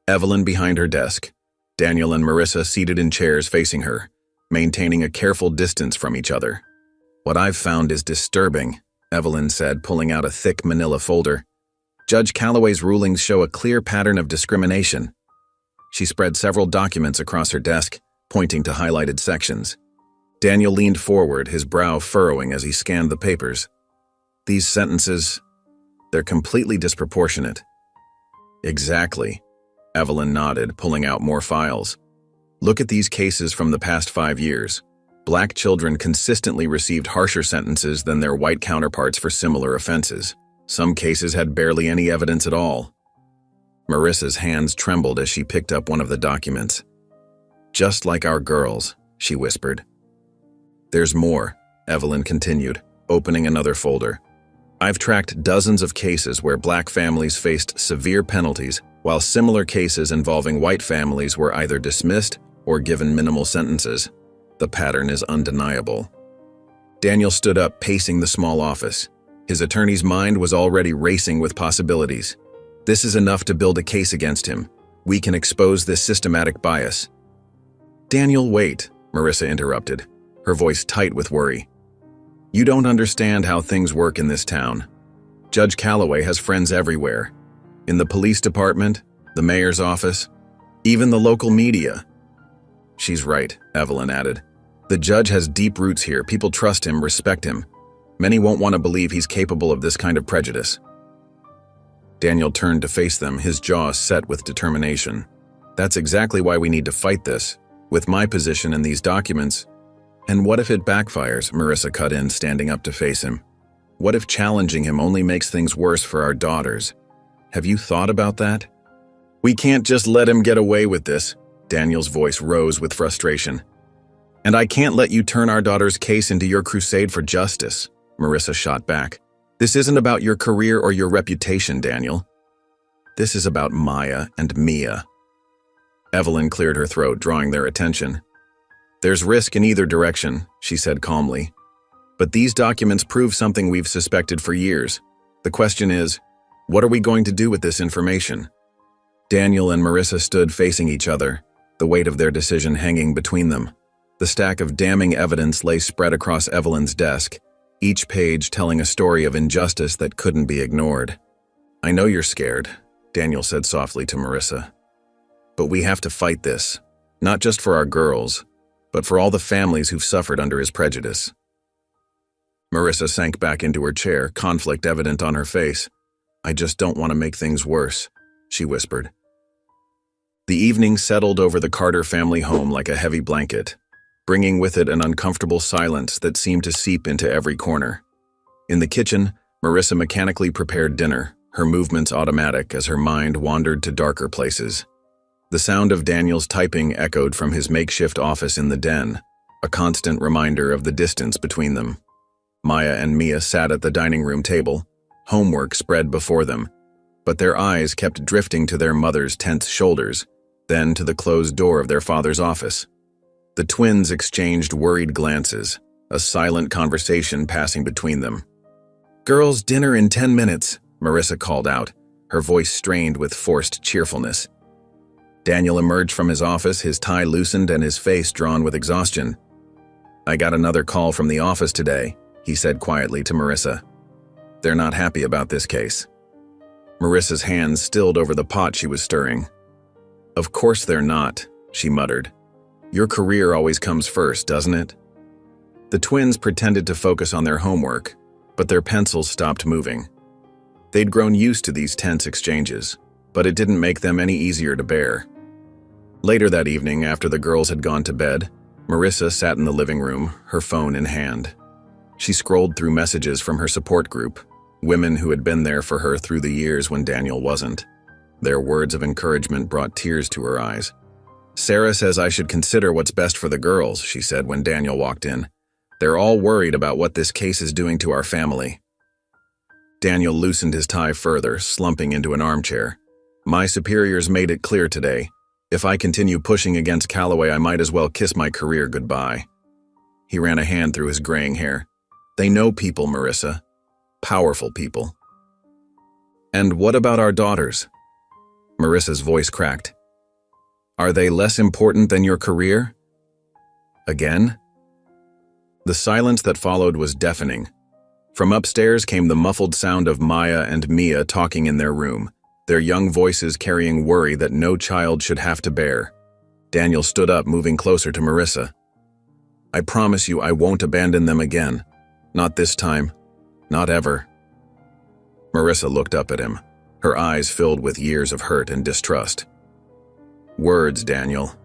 S1: Evelyn behind her desk, Daniel and Marissa seated in chairs facing her, maintaining a careful distance from each other. "What I've found is disturbing," Evelyn said, pulling out a thick manila folder. "Judge Calloway's rulings show a clear pattern of discrimination." She spread several documents across her desk, pointing to highlighted sections. Daniel leaned forward, his brow furrowing as he scanned the papers. "These sentences, they're completely disproportionate." "Exactly," Evelyn nodded, pulling out more files. "Look at these cases from the past 5 years. Black children consistently received harsher sentences than their white counterparts for similar offenses. Some cases had barely any evidence at all." Marissa's hands trembled as she picked up one of the documents. "Just like our girls," she whispered. "There's more," Evelyn continued, opening another folder. "I've tracked dozens of cases where black families faced severe penalties, while similar cases involving white families were either dismissed or given minimal sentences. The pattern is undeniable." Daniel stood up, pacing the small office. His attorney's mind was already racing with possibilities. "This is enough to build a case against him. We can expose this systematic bias." "Daniel, wait," Marissa interrupted, her voice tight with worry. "You don't understand how things work in this town. Judge Calloway has friends everywhere. In the police department, the mayor's office, even the local media." "She's right," Evelyn added. "The judge has deep roots here. People trust him, respect him. Many won't want to believe he's capable of this kind of prejudice." Daniel turned to face them, his jaw set with determination. "That's exactly why we need to fight this. With my position in these documents—" "And what if it backfires?" Marissa cut in, standing up to face him. "What if challenging him only makes things worse for our daughters? Have you thought about that?" "We can't just let him get away with this." Daniel's voice rose with frustration. "And I can't let you turn our daughter's case into your crusade for justice," Marissa shot back. "This isn't about your career or your reputation, Daniel. This is about Maya and Mia." Evelyn cleared her throat, drawing their attention. "There's risk in either direction," she said calmly. "But these documents prove something we've suspected for years. The question is, what are we going to do with this information?" Daniel and Marissa stood facing each other, the weight of their decision hanging between them. The stack of damning evidence lay spread across Evelyn's desk, each page telling a story of injustice that couldn't be ignored. "I know you're scared," Daniel said softly to Marissa. "But we have to fight this, not just for our girls, but for all the families who've suffered under his prejudice." Marissa sank back into her chair, conflict evident on her face. "I just don't want to make things worse," she whispered. The evening settled over the Carter family home like a heavy blanket, bringing with it an uncomfortable silence that seemed to seep into every corner. In the kitchen, Marissa mechanically prepared dinner, her movements automatic as her mind wandered to darker places. The sound of Daniel's typing echoed from his makeshift office in the den, a constant reminder of the distance between them. Maya and Mia sat at the dining room table, homework spread before them, but their eyes kept drifting to their mother's tense shoulders, then to the closed door of their father's office. The twins exchanged worried glances, a silent conversation passing between them. "Girls, dinner in 10 minutes," Marissa called out, her voice strained with forced cheerfulness. Daniel emerged from his office, his tie loosened and his face drawn with exhaustion. "I got another call from the office today," he said quietly to Marissa. "They're not happy about this case." Marissa's hands stilled over the pot she was stirring. "Of course they're not," she muttered. "Your career always comes first, doesn't it?" The twins pretended to focus on their homework, but their pencils stopped moving. They'd grown used to these tense exchanges, but it didn't make them any easier to bear. Later that evening, after the girls had gone to bed, Marissa sat in the living room, her phone in hand. She scrolled through messages from her support group, women who had been there for her through the years when Daniel wasn't. Their words of encouragement brought tears to her eyes. "Sarah says I should consider what's best for the girls," she said when Daniel walked in. "They're all worried about what this case is doing to our family." Daniel loosened his tie further, slumping into an armchair. "My superiors made it clear today. If I continue pushing against Calloway, I might as well kiss my career goodbye." He ran a hand through his graying hair. "They know people, Marissa. Powerful people." "And what about our daughters?" Marissa's voice cracked. "Are they less important than your career?" Again? The silence that followed was deafening. From upstairs came the muffled sound of Maya and Mia talking in their room, their young voices carrying worry that no child should have to bear. Daniel stood up, moving closer to Marissa. "I promise you I won't abandon them again. Not this time. Not ever." Marissa looked up at him, her eyes filled with years of hurt and distrust. "Words, Daniel.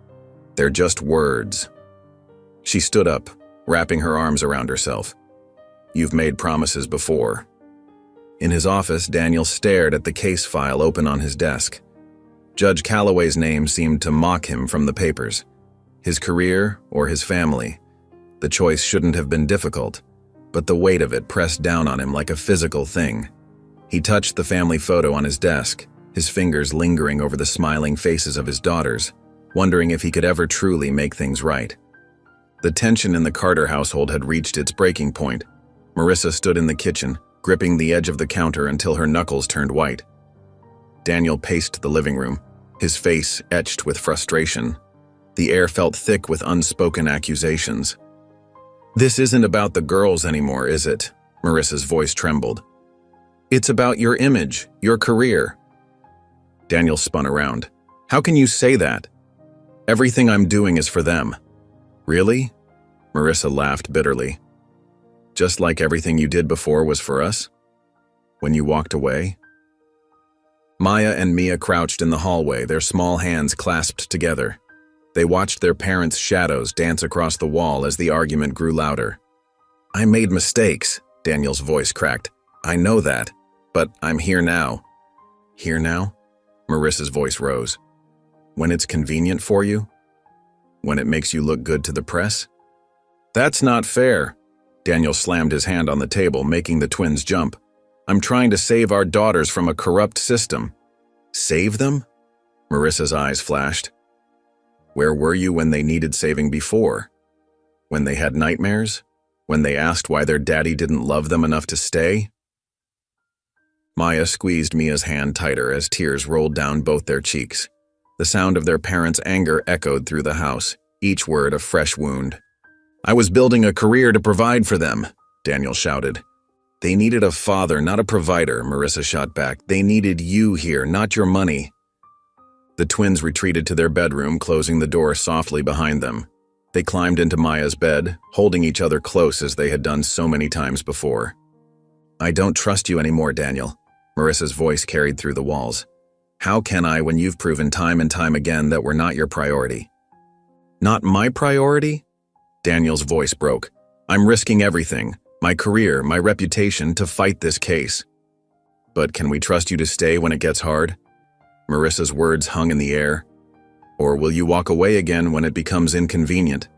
S1: They're just words." She stood up, wrapping her arms around herself. "You've made promises before." In his office, Daniel stared at the case file open on his desk. Judge Calloway's name seemed to mock him from the papers. His career or his family. The choice shouldn't have been difficult, but the weight of it pressed down on him like a physical thing. He touched the family photo on his desk, his fingers lingering over the smiling faces of his daughters, wondering if he could ever truly make things right. The tension in the Carter household had reached its breaking point. Marissa stood in the kitchen, gripping the edge of the counter until her knuckles turned white. Daniel paced the living room, his face etched with frustration. The air felt thick with unspoken accusations. "This isn't about the girls anymore, is it?" Marissa's voice trembled. "It's about your image, your career." Daniel spun around. "How can you say that? Everything I'm doing is for them." "Really?" Marissa laughed bitterly. "Just like everything you did before was for us? When you walked away?" Maya and Mia crouched in the hallway, their small hands clasped together. They watched their parents' shadows dance across the wall as the argument grew louder. "I made mistakes," Daniel's voice cracked. "I know that, but I'm here now." "Here now?" Marissa's voice rose. "When it's convenient for you? When it makes you look good to the press?" "That's not fair." Daniel slammed his hand on the table, making the twins jump. "I'm trying to save our daughters from a corrupt system." "Save them?" Marissa's eyes flashed. "Where were you when they needed saving before? When they had nightmares? When they asked why their daddy didn't love them enough to stay?" Maya squeezed Mia's hand tighter as tears rolled down both their cheeks. The sound of their parents' anger echoed through the house, each word a fresh wound. "I was building a career to provide for them," Daniel shouted. "They needed a father, not a provider," Marissa shot back. "They needed you here, not your money." The twins retreated to their bedroom, closing the door softly behind them. They climbed into Maya's bed, holding each other close as they had done so many times before. "I don't trust you anymore, Daniel," Marissa's voice carried through the walls. "How can I when you've proven time and time again that we're not your priority?" "Not my priority?" Daniel's voice broke. "I'm risking everything, my career, my reputation, to fight this case." "But can we trust you to stay when it gets hard?" Marissa's words hung in the air. "Or will you walk away again when it becomes inconvenient?"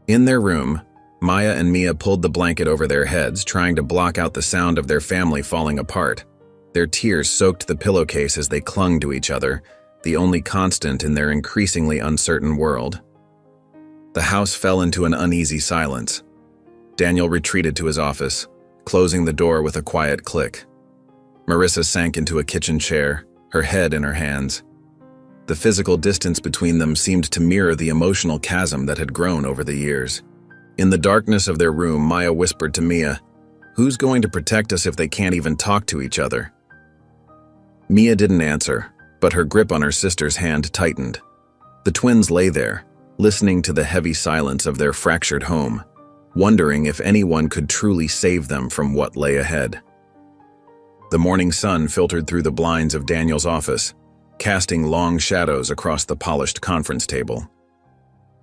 S1: In their room, Maya and Mia pulled the blanket over their heads, trying to block out the sound of their family falling apart. Their tears soaked the pillowcase as they clung to each other, the only constant in their increasingly uncertain world. The house fell into an uneasy silence. Daniel retreated to his office, closing the door with a quiet click. Marissa sank into a kitchen chair, her head in her hands. The physical distance between them seemed to mirror the emotional chasm that had grown over the years. In the darkness of their room, Maya whispered to Mia, "Who's going to protect us if they can't even talk to each other?" Mia didn't answer, but her grip on her sister's hand tightened. The twins lay there, listening to the heavy silence of their fractured home, wondering if anyone could truly save them from what lay ahead. The morning sun filtered through the blinds of Daniel's office, casting long shadows across the polished conference table.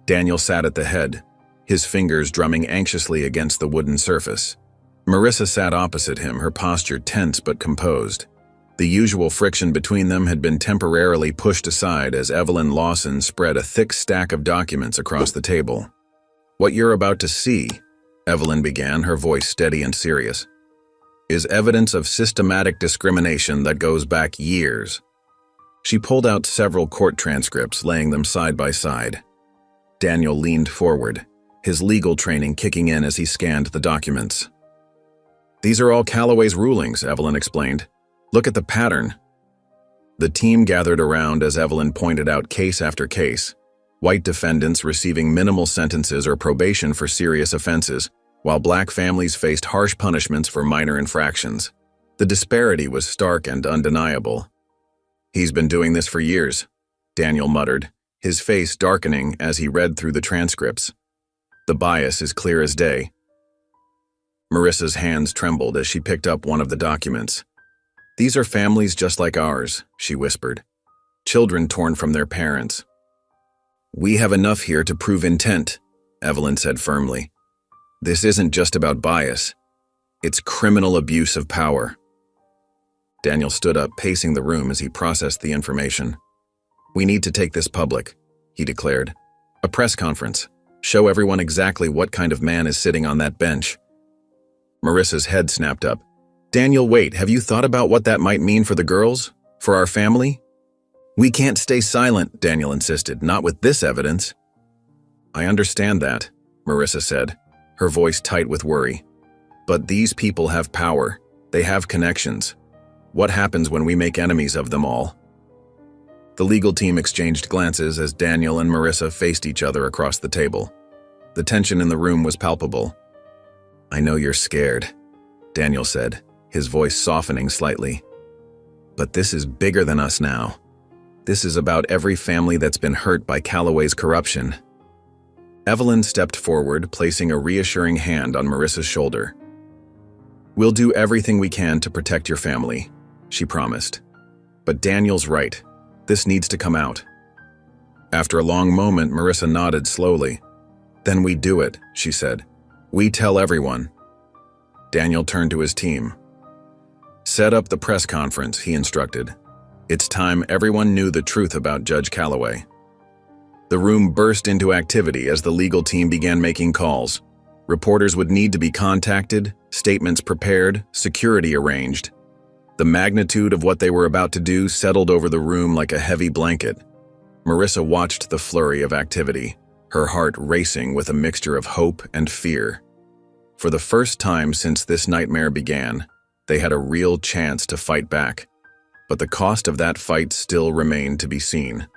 S1: Daniel sat at the head, his fingers drumming anxiously against the wooden surface. Marissa sat opposite him, her posture tense but composed. The usual friction between them had been temporarily pushed aside as Evelyn Lawson spread a thick stack of documents across the table. "What you're about to see," Evelyn began, her voice steady and serious, "is evidence of systematic discrimination that goes back years." She pulled out several court transcripts, laying them side by side. Daniel leaned forward, his legal training kicking in as he scanned the documents. "These are all Callaway's rulings," Evelyn explained. "Look at the pattern." The team gathered around as Evelyn pointed out case after case, white defendants receiving minimal sentences or probation for serious offenses, while black families faced harsh punishments for minor infractions. The disparity was stark and undeniable. "He's been doing this for years," Daniel muttered, his face darkening as he read through the transcripts. "The bias is clear as day." Marissa's hands trembled as she picked up one of the documents. "These are families just like ours," she whispered. "Children torn from their parents." "We have enough here to prove intent," Evelyn said firmly. "This isn't just about bias. It's criminal abuse of power." Daniel stood up, pacing the room as he processed the information. "We need to take this public," he declared. "A press conference. Show everyone exactly what kind of man is sitting on that bench." Marissa's head snapped up. "Daniel, wait, have you thought about what that might mean for the girls? For our family?" "We can't stay silent," Daniel insisted, "not with this evidence." "I understand that," Marissa said, her voice tight with worry. "But these people have power. They have connections. What happens when we make enemies of them all?" The legal team exchanged glances as Daniel and Marissa faced each other across the table. The tension in the room was palpable. "I know you're scared," Daniel said, his voice softening slightly. "But this is bigger than us now. This is about every family that's been hurt by Callaway's corruption." Evelyn stepped forward, placing a reassuring hand on Marissa's shoulder. "We'll do everything we can to protect your family," she promised. "But Daniel's right. This needs to come out." After a long moment, Marissa nodded slowly. "Then we do it," she said. "We tell everyone." Daniel turned to his team. "Set up the press conference," he instructed. "It's time everyone knew the truth about Judge Callaway." The room burst into activity as the legal team began making calls. Reporters would need to be contacted, statements prepared, security arranged. The magnitude of what they were about to do settled over the room like a heavy blanket. Marissa watched the flurry of activity, her heart racing with a mixture of hope and fear. For the first time since this nightmare began, they had a real chance to fight back. But the cost of that fight still remained to be seen.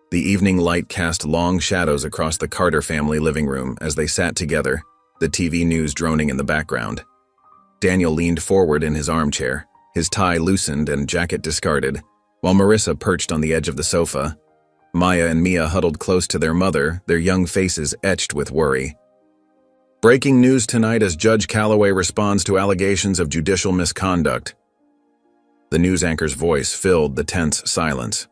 S1: The evening light cast long shadows across the Carter family living room as they sat together, the TV news droning in the background. Daniel leaned forward in his armchair, his tie loosened and jacket discarded, while Marissa perched on the edge of the sofa. Maya and Mia huddled close to their mother, their young faces etched with worry. "Breaking news tonight as Judge Callaway responds to allegations of judicial misconduct." The news anchor's voice filled the tense silence.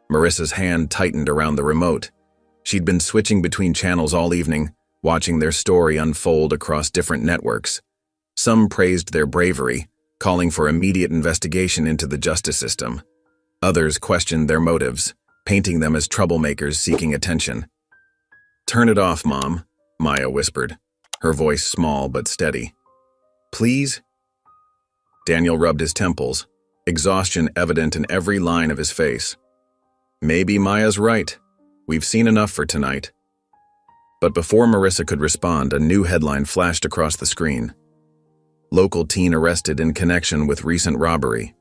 S1: Marissa's hand tightened around the remote. She'd been switching between channels all evening, watching their story unfold across different networks. Some praised their bravery, calling for immediate investigation into the justice system. Others questioned their motives, painting them as troublemakers seeking attention. "Turn it off, Mom," Maya whispered, her voice small but steady. "Please?" Daniel rubbed his temples, exhaustion evident in every line of his face. "Maybe Maya's right. We've seen enough for tonight." But before Marissa could respond, a new headline flashed across the screen. Local teen arrested in connection with recent robbery.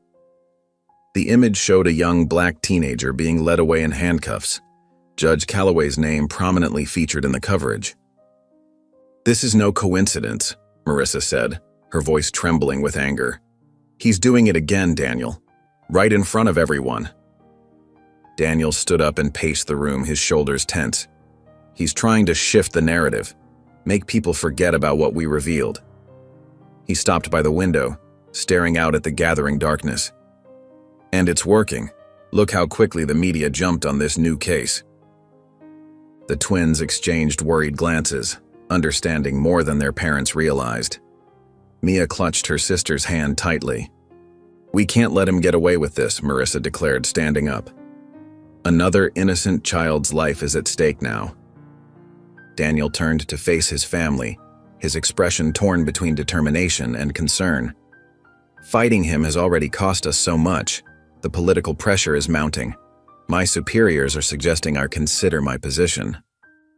S1: The image showed a young black teenager being led away in handcuffs. Judge Calloway's name prominently featured in the coverage. "This is no coincidence," Marissa said, her voice trembling with anger. "He's doing it again, Daniel. Right in front of everyone." Daniel stood up and paced the room, his shoulders tense. "He's trying to shift the narrative, make people forget about what we revealed." He stopped by the window, staring out at the gathering darkness. "And it's working. Look how quickly the media jumped on this new case." The twins exchanged worried glances, understanding more than their parents realized. Mia clutched her sister's hand tightly. "We can't let him get away with this," Marissa declared, standing up. "Another innocent child's life is at stake now." Daniel turned to face his family, his expression torn between determination and concern. "Fighting him has already cost us so much. The political pressure is mounting. My superiors are suggesting I consider my position."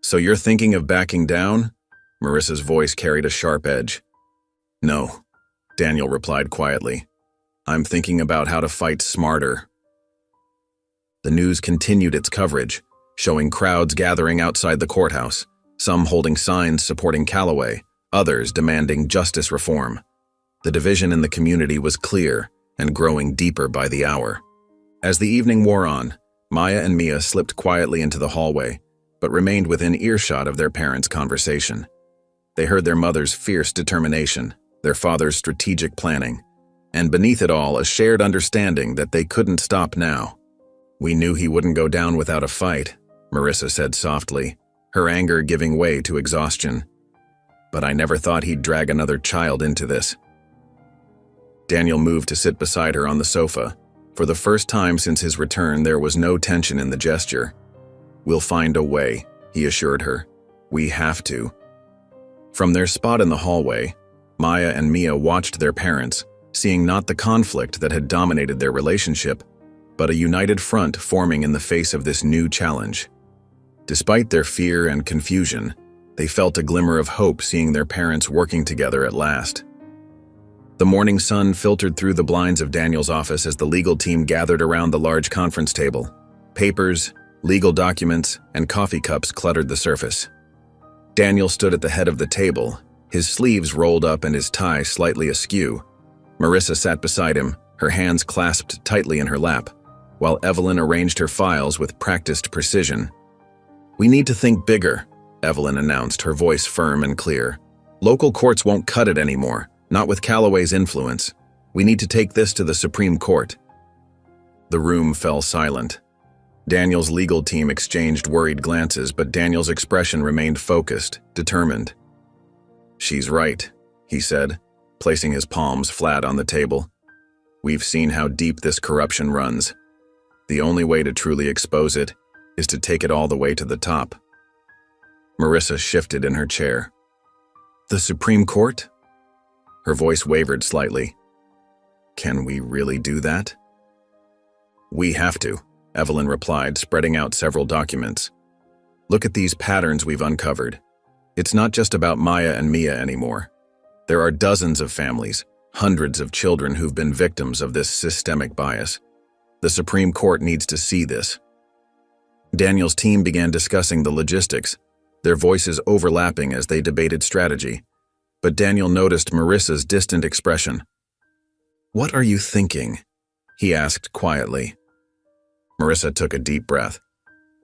S1: "So you're thinking of backing down?" Marissa's voice carried a sharp edge. "No," Daniel replied quietly. "I'm thinking about how to fight smarter." The news continued its coverage, showing crowds gathering outside the courthouse, some holding signs supporting Calloway, others demanding justice reform. The division in the community was clear and growing deeper by the hour. As the evening wore on, Maya and Mia slipped quietly into the hallway, but remained within earshot of their parents' conversation. They heard their mother's fierce determination, their father's strategic planning, and beneath it all, a shared understanding that they couldn't stop now. "We knew he wouldn't go down without a fight," Marissa said softly, her anger giving way to exhaustion. "But I never thought he'd drag another child into this." Daniel moved to sit beside her on the sofa. For the first time since his return, there was no tension in the gesture. "We'll find a way," he assured her. "We have to." From their spot in the hallway, Maya and Mia watched their parents, seeing not the conflict that had dominated their relationship, but a united front forming in the face of this new challenge. Despite their fear and confusion, they felt a glimmer of hope seeing their parents working together at last. The morning sun filtered through the blinds of Daniel's office as the legal team gathered around the large conference table. Papers, legal documents, and coffee cups cluttered the surface. Daniel stood at the head of the table, his sleeves rolled up and his tie slightly askew. Marissa sat beside him, her hands clasped tightly in her lap, while Evelyn arranged her files with practiced precision. "We need to think bigger," Evelyn announced, her voice firm and clear. "Local courts won't cut it anymore, not with Calloway's influence. We need to take this to the Supreme Court." The room fell silent. Daniel's legal team exchanged worried glances, but Daniel's expression remained focused, determined. "She's right," he said, placing his palms flat on the table. "We've seen how deep this corruption runs. The only way to truly expose it is to take it all the way to the top." Marissa shifted in her chair. "The Supreme Court?" Her voice wavered slightly. "Can we really do that?" "We have to," Evelyn replied, spreading out several documents. "Look at these patterns we've uncovered. It's not just about Maya and Mia anymore. There are dozens of families, hundreds of children who've been victims of this systemic bias. The Supreme Court needs to see this." Daniel's team began discussing the logistics, their voices overlapping as they debated strategy. But Daniel noticed Marissa's distant expression. "What are you thinking?" he asked quietly. Marissa took a deep breath.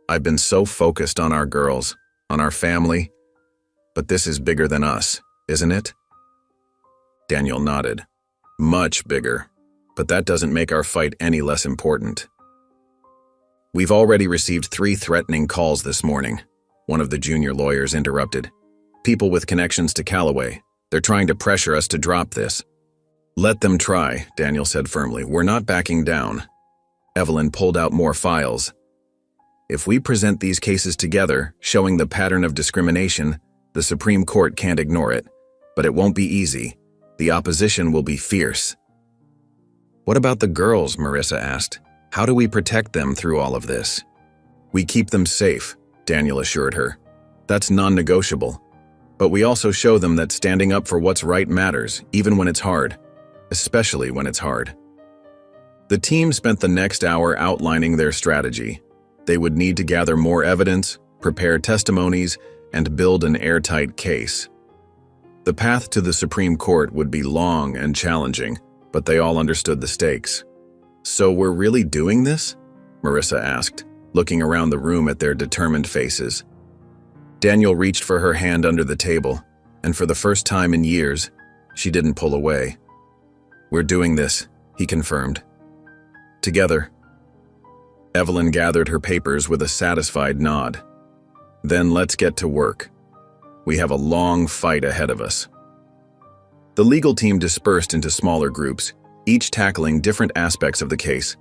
S1: "I've been so focused on our girls, on our family, but this is bigger than us, isn't it?" Daniel nodded. "Much bigger, but that doesn't make our fight any less important." "We've already received 3 threatening calls this morning," one of the junior lawyers interrupted. "People with connections to Calloway. They're trying to pressure us to drop this." "Let them try," Daniel said firmly. "We're not backing down." Evelyn pulled out more files. "If we present these cases together, showing the pattern of discrimination, the Supreme Court can't ignore it. But it won't be easy. The opposition will be fierce." "What about the girls?" Marissa asked. "How do we protect them through all of this?" "We keep them safe," Daniel assured her. That's non-negotiable. But we also show them that standing up for what's right matters, even when it's hard. Especially when it's hard. The team spent the next hour outlining their strategy. They would need to gather more evidence, prepare testimonies, and build an airtight case. The path to the Supreme Court would be long and challenging, but they all understood the stakes. "So we're really doing this?" Marissa asked, looking around the room at their determined faces. Daniel reached for her hand under the table, and for the first time in years, she didn't pull away. "We're doing this," he confirmed. "Together." Evelyn gathered her papers with a satisfied nod. "Then let's get to work. We have a long fight ahead of us." The legal team dispersed into smaller groups, each tackling different aspects of the case.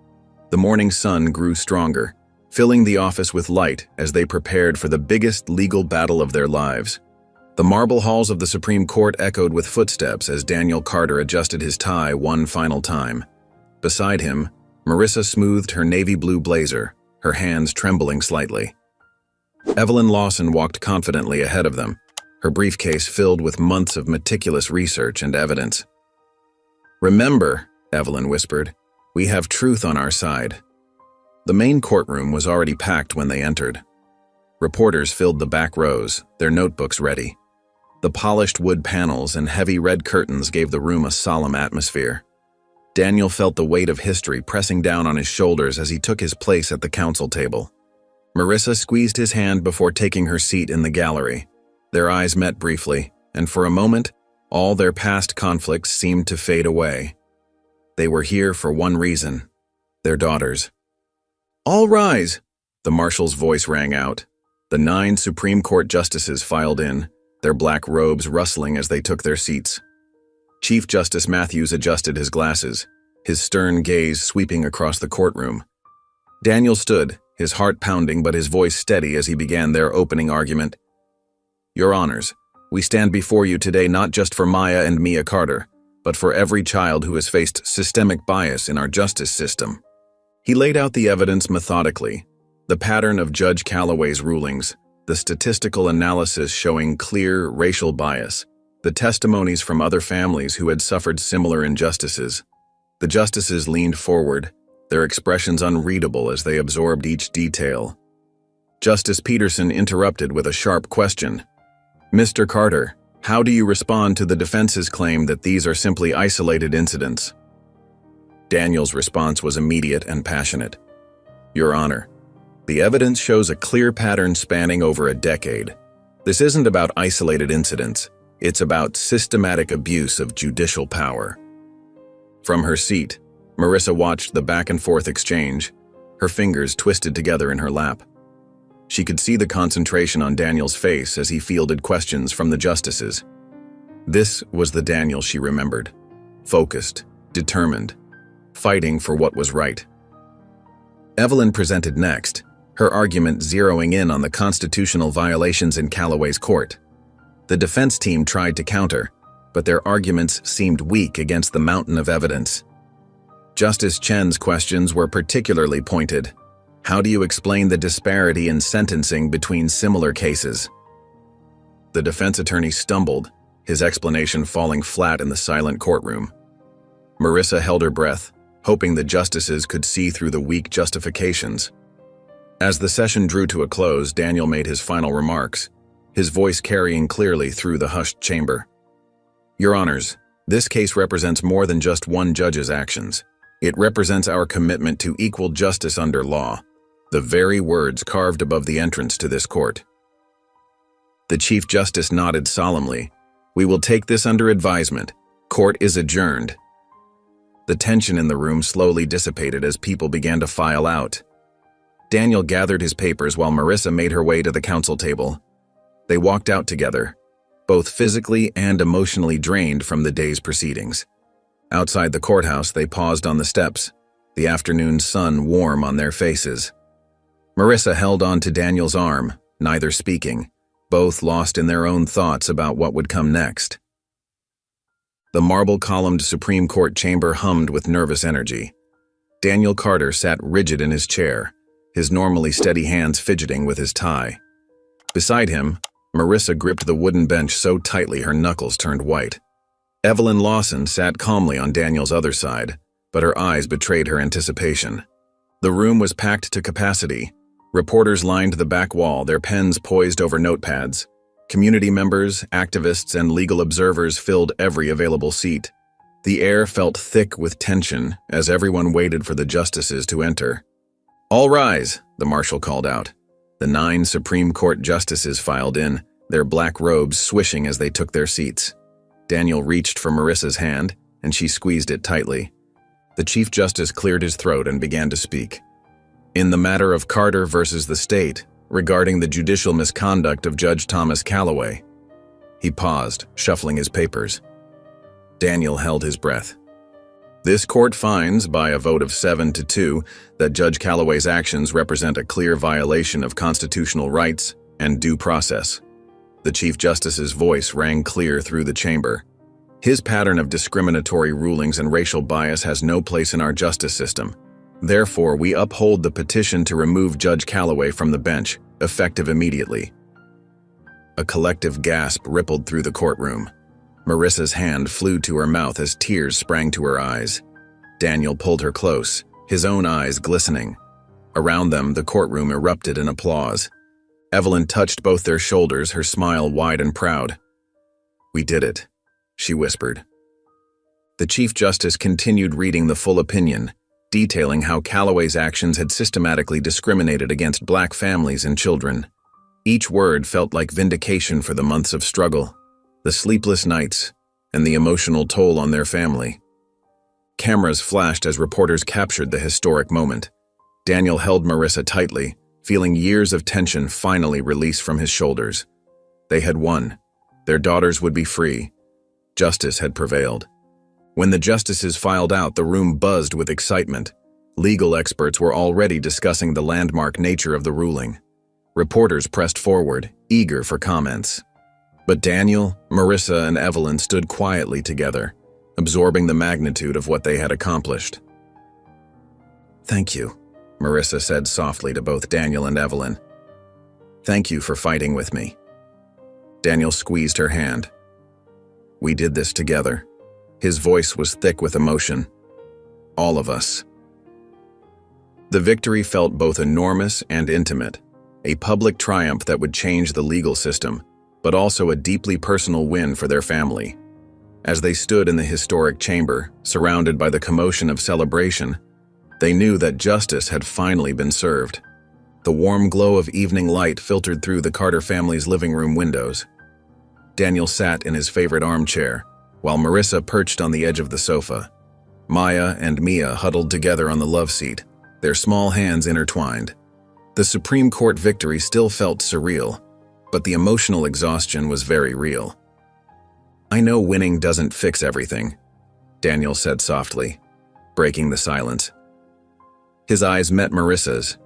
S1: The morning sun grew stronger, filling the office with light as they prepared for the biggest legal battle of their lives. The marble halls of the Supreme Court echoed with footsteps as Daniel Carter adjusted his tie one final time. Beside him, Marissa smoothed her navy blue blazer, her hands trembling slightly. Evelyn Lawson walked confidently ahead of them, her briefcase filled with months of meticulous research and evidence. "Remember," Evelyn whispered, "we have truth on our side." The main courtroom was already packed when they entered. Reporters filled the back rows, their notebooks ready. The polished wood panels and heavy red curtains gave the room a solemn atmosphere. Daniel felt the weight of history pressing down on his shoulders as he took his place at the counsel table. Marissa squeezed his hand before taking her seat in the gallery. Their eyes met briefly, and for a moment, all their past conflicts seemed to fade away. They were here for one reason: their daughters. "All rise!" The marshal's voice rang out. The 9 Supreme Court justices filed in, their black robes rustling as they took their seats. Chief Justice Matthews adjusted his glasses, his stern gaze sweeping across the courtroom. Daniel stood, his heart pounding but his voice steady as he began their opening argument. "Your Honors, we stand before you today not just for Maya and Mia Carter, but for every child who has faced systemic bias in our justice system." He laid out the evidence methodically, the pattern of Judge Calloway's rulings, the statistical analysis showing clear racial bias, the testimonies from other families who had suffered similar injustices. The justices leaned forward, their expressions unreadable as they absorbed each detail. Justice Peterson interrupted with a sharp question. "Mr. Carter, how do you respond to the defense's claim that these are simply isolated incidents?" Daniel's response was immediate and passionate. "Your Honor, the evidence shows a clear pattern spanning over a decade. This isn't about isolated incidents. It's about systematic abuse of judicial power." From her seat, Marissa watched the back-and-forth exchange, her fingers twisted together in her lap. She could see the concentration on Daniel's face as he fielded questions from the justices. This was the Daniel she remembered, focused, determined, fighting for what was right. Evelyn presented next, her argument zeroing in on the constitutional violations in Calloway's court. The defense team tried to counter, but their arguments seemed weak against the mountain of evidence. Justice Chen's questions were particularly pointed. How do you explain the disparity in sentencing between similar cases? The defense attorney stumbled, his explanation falling flat in the silent courtroom. Marissa held her breath, hoping the justices could see through the weak justifications. As the session drew to a close, Daniel made his final remarks, his voice carrying clearly through the hushed chamber. "Your Honors, this case represents more than just one judge's actions. It represents our commitment to equal justice under law, the very words carved above the entrance to this court." The Chief Justice nodded solemnly. "We will take this under advisement. Court is adjourned." The tension in the room slowly dissipated as people began to file out. Daniel gathered his papers while Marissa made her way to the counsel table. They walked out together, both physically and emotionally drained from the day's proceedings. Outside the courthouse, they paused on the steps, the afternoon sun warm on their faces. Marissa held on to Daniel's arm, neither speaking, both lost in their own thoughts about what would come next. The marble-columned Supreme Court chamber hummed with nervous energy. Daniel Carter sat rigid in his chair, his normally steady hands fidgeting with his tie. Beside him, Marissa gripped the wooden bench so tightly her knuckles turned white. Evelyn Lawson sat calmly on Daniel's other side, but her eyes betrayed her anticipation. The room was packed to capacity. Reporters lined the back wall, their pens poised over notepads. Community members, activists, and legal observers filled every available seat. The air felt thick with tension as everyone waited for the justices to enter. "All rise," the marshal called out. The 9 Supreme Court justices filed in, their black robes swishing as they took their seats. Daniel reached for Marissa's hand, and she squeezed it tightly. The Chief Justice cleared his throat and began to speak. "In the matter of Carter versus the state, regarding the judicial misconduct of Judge Thomas Callaway." He paused, shuffling his papers. Daniel held his breath. "This court finds, by a vote of 7-2, that Judge Callaway's actions represent a clear violation of constitutional rights and due process." The Chief Justice's voice rang clear through the chamber. "His pattern of discriminatory rulings and racial bias has no place in our justice system. Therefore, we uphold the petition to remove Judge Callaway from the bench, effective immediately." A collective gasp rippled through the courtroom. Marissa's hand flew to her mouth as tears sprang to her eyes. Daniel pulled her close, his own eyes glistening. Around them, the courtroom erupted in applause. Evelyn touched both their shoulders, her smile wide and proud. "We did it," she whispered. The Chief Justice continued reading the full opinion, detailing how Callaway's actions had systematically discriminated against black families and children. Each word felt like vindication for the months of struggle, the sleepless nights, and the emotional toll on their family. Cameras flashed as reporters captured the historic moment. Daniel held Marissa tightly, feeling years of tension finally release from his shoulders. They had won. Their daughters would be free. Justice had prevailed. When the justices filed out, the room buzzed with excitement. Legal experts were already discussing the landmark nature of the ruling. Reporters pressed forward, eager for comments. But Daniel, Marissa, and Evelyn stood quietly together, absorbing the magnitude of what they had accomplished. "Thank you," Marissa said softly to both Daniel and Evelyn. "Thank you for fighting with me." Daniel squeezed her hand. "We did this together." His voice was thick with emotion. "All of us." The victory felt both enormous and intimate, a public triumph that would change the legal system, but also a deeply personal win for their family. As they stood in the historic chamber, surrounded by the commotion of celebration, they knew that justice had finally been served. The warm glow of evening light filtered through the Carter family's living room windows. Daniel sat in his favorite armchair, while Marissa perched on the edge of the sofa. Maya and Mia huddled together on the love seat, their small hands intertwined. The Supreme Court victory still felt surreal, but the emotional exhaustion was very real. "I know winning doesn't fix everything," Daniel said softly, breaking the silence. His eyes met Marissa's,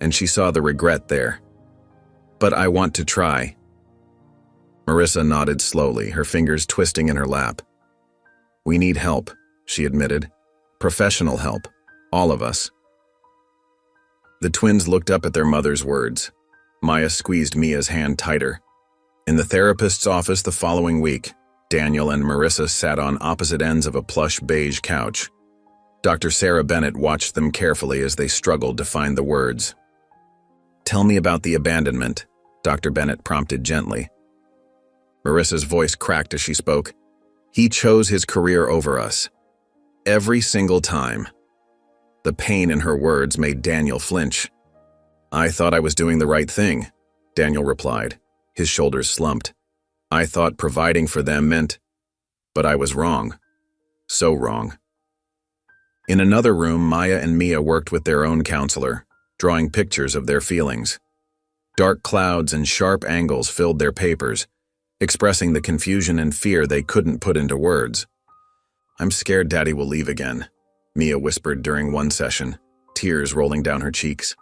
S1: and she saw the regret there. "But I want to try." Marissa nodded slowly, her fingers twisting in her lap. "We need help," she admitted. "Professional help. All of us." The twins looked up at their mother's words. Maya squeezed Mia's hand tighter. In the therapist's office the following week, Daniel and Marissa sat on opposite ends of a plush beige couch. Dr. Sarah Bennett watched them carefully as they struggled to find the words. "Tell me about the abandonment," Dr. Bennett prompted gently. Marissa's voice cracked as she spoke. "He chose his career over us. Every single time." The pain in her words made Daniel flinch. "I thought I was doing the right thing," Daniel replied, his shoulders slumped. "I thought providing for them meant, but I was wrong. So wrong." In another room, Maya and Mia worked with their own counselor, drawing pictures of their feelings. Dark clouds and sharp angles filled their papers, expressing the confusion and fear they couldn't put into words. "I'm scared Daddy will leave again," Mia whispered during one session, tears rolling down her cheeks.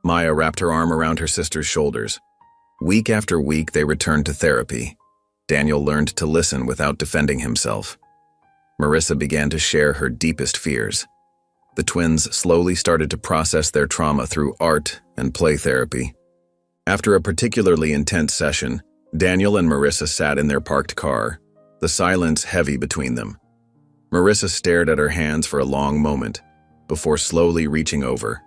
S1: Maya wrapped her arm around her sister's shoulders. Week after week, they returned to therapy. Daniel learned to listen without defending himself. Marissa began to share her deepest fears. The twins slowly started to process their trauma through art and play therapy. After a particularly intense session, Daniel and Marissa sat in their parked car, the silence heavy between them. Marissa stared at her hands for a long moment, before slowly reaching over.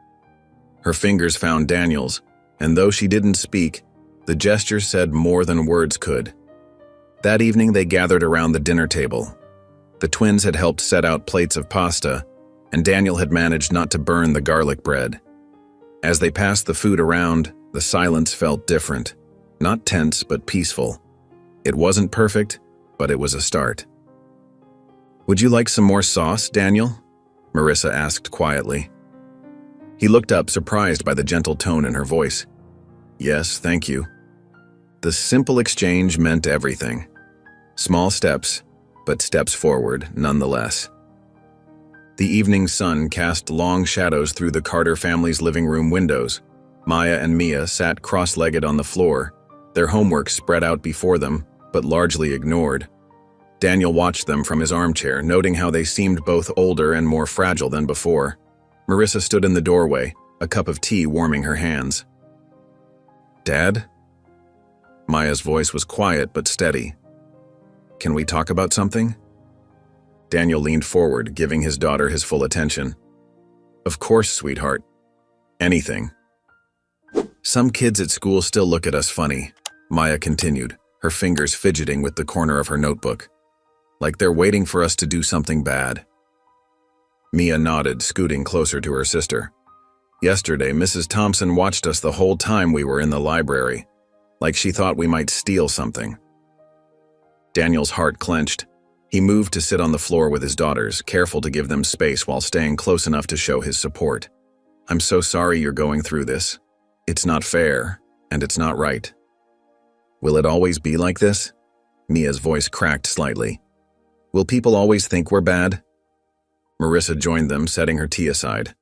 S1: Her fingers found Daniel's, and though she didn't speak, the gesture said more than words could. That evening they gathered around the dinner table. The twins had helped set out plates of pasta, and Daniel had managed not to burn the garlic bread. As they passed the food around, the silence felt different. Not tense, but peaceful. It wasn't perfect, but it was a start. "Would you like some more sauce, Daniel?" Marissa asked quietly. He looked up, surprised by the gentle tone in her voice. "Yes, thank you." The simple exchange meant everything. Small steps, but steps forward nonetheless. The evening sun cast long shadows through the Carter family's living room windows. Maya and Mia sat cross-legged on the floor, their homework spread out before them, but largely ignored. Daniel watched them from his armchair, noting how they seemed both older and more fragile than before. Marissa stood in the doorway, a cup of tea warming her hands. "Dad?" Maya's voice was quiet but steady. "Can we talk about something?" Daniel leaned forward, giving his daughter his full attention. "Of course, sweetheart. Anything." "Some kids at school still look at us funny," Maya continued, her fingers fidgeting with the corner of her notebook. "Like they're waiting for us to do something bad." Mia nodded, scooting closer to her sister. "Yesterday, Mrs. Thompson watched us the whole time we were in the library, like she thought we might steal something." Daniel's heart clenched. He moved to sit on the floor with his daughters, careful to give them space while staying close enough to show his support. "I'm so sorry you're going through this. It's not fair, and it's not right." "Will it always be like this?" Mia's voice cracked slightly. "Will people always think we're bad?" Marissa joined them, setting her tea aside.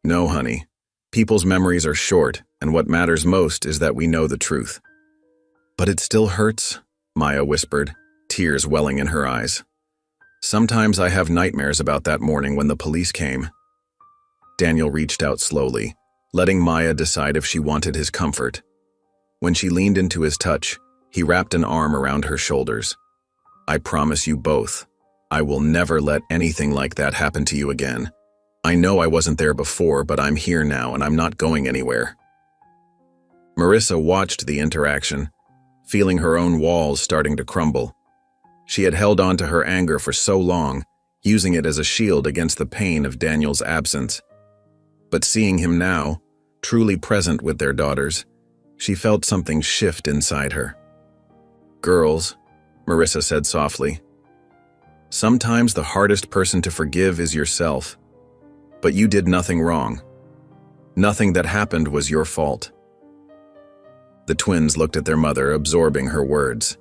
S1: "No, honey. People's memories are short, and what matters most is that we know the truth." "But it still hurts," Maya whispered, tears welling in her eyes. "Sometimes I have nightmares about that morning when the police came." Daniel reached out slowly, letting Maya decide if she wanted his comfort. When she leaned into his touch, he wrapped an arm around her shoulders. "I promise you both, I will never let anything like that happen to you again. I know I wasn't there before, but I'm here now and I'm not going anywhere." Marissa watched the interaction, feeling her own walls starting to crumble. She had held on to her anger for so long, using it as a shield against the pain of Daniel's absence. But seeing him now, truly present with their daughters, she felt something shift inside her. "Girls," Marissa said softly, "sometimes the hardest person to forgive is yourself. But you did nothing wrong. Nothing that happened was your fault." The twins looked at their mother, absorbing her words.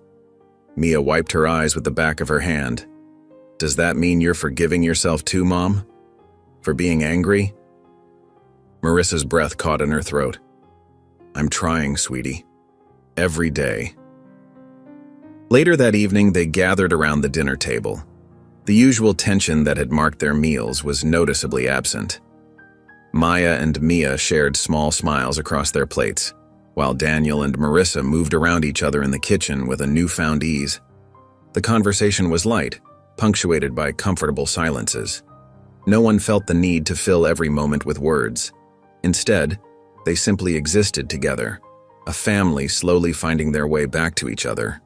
S1: Mia wiped her eyes with the back of her hand. "Does that mean you're forgiving yourself too, Mom? For being angry?" Marissa's breath caught in her throat. "I'm trying, sweetie. Every day." Later that evening, they gathered around the dinner table. The usual tension that had marked their meals was noticeably absent. Maya and Mia shared small smiles across their plates, while Daniel and Marissa moved around each other in the kitchen with a newfound ease. The conversation was light, punctuated by comfortable silences. No one felt the need to fill every moment with words. Instead, they simply existed together, a family slowly finding their way back to each other.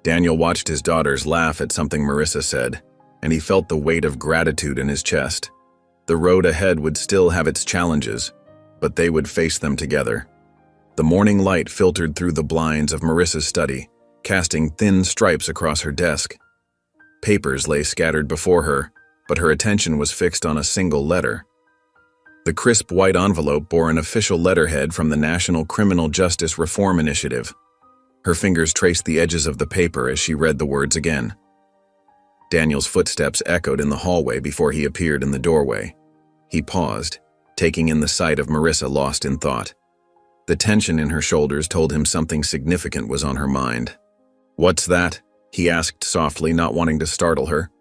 S1: Daniel watched his daughters laugh at something Marissa said, and he felt the weight of gratitude in his chest. The road ahead would still have its challenges, but they would face them together. The morning light filtered through the blinds of Marissa's study, casting thin stripes across her desk. Papers lay scattered before her, but her attention was fixed on a single letter. The crisp white envelope bore an official letterhead from the National Criminal Justice Reform Initiative. Her fingers traced the edges of the paper as she read the words again. Daniel's footsteps echoed in the hallway before he appeared in the doorway. He paused, taking in the sight of Marissa lost in thought. The tension in her shoulders told him something significant was on her mind. "What's that?" he asked softly, not wanting to startle her.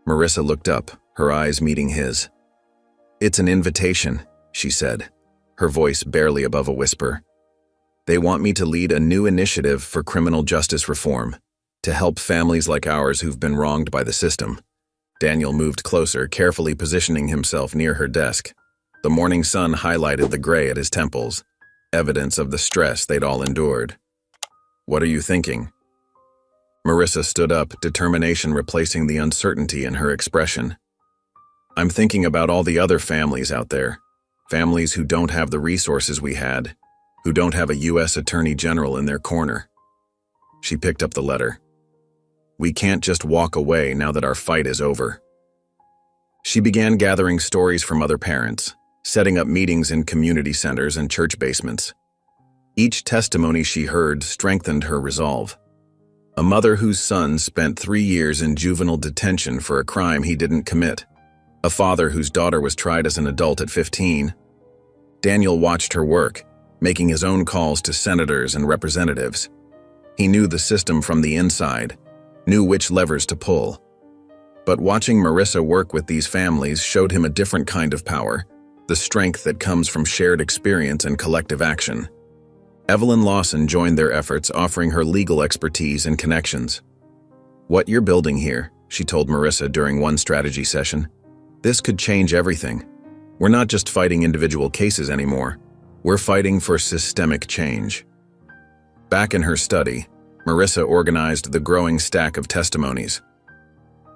S1: Marissa looked up, her eyes meeting his. "It's an invitation," she said, her voice barely above a whisper. They want me to lead a new initiative for criminal justice reform, to help families like ours who've been wronged by the system. Daniel moved closer, carefully positioning himself near her desk. The morning sun highlighted the gray at his temples, evidence of the stress they'd all endured. "What are you thinking?" Marissa stood up, determination replacing the uncertainty in her expression. "I'm thinking about all the other families out there, families who don't have the resources we had, who don't have a U.S. Attorney General in their corner." She picked up the letter. "We can't just walk away now that our fight is over." She began gathering stories from other parents, setting up meetings in community centers and church basements. Each testimony she heard strengthened her resolve. A mother whose son spent 3 years in juvenile detention for a crime he didn't commit. A father whose daughter was tried as an adult at 15. Daniel watched her work, making his own calls to senators and representatives. He knew the system from the inside, knew which levers to pull. But watching Marissa work with these families showed him a different kind of power, the strength that comes from shared experience and collective action. Evelyn Lawson joined their efforts, offering her legal expertise and connections. "What you're building here," she told Marissa during one strategy session, "this could change everything. We're not just fighting individual cases anymore. We're fighting for systemic change." Back in her study, Marissa organized the growing stack of testimonies.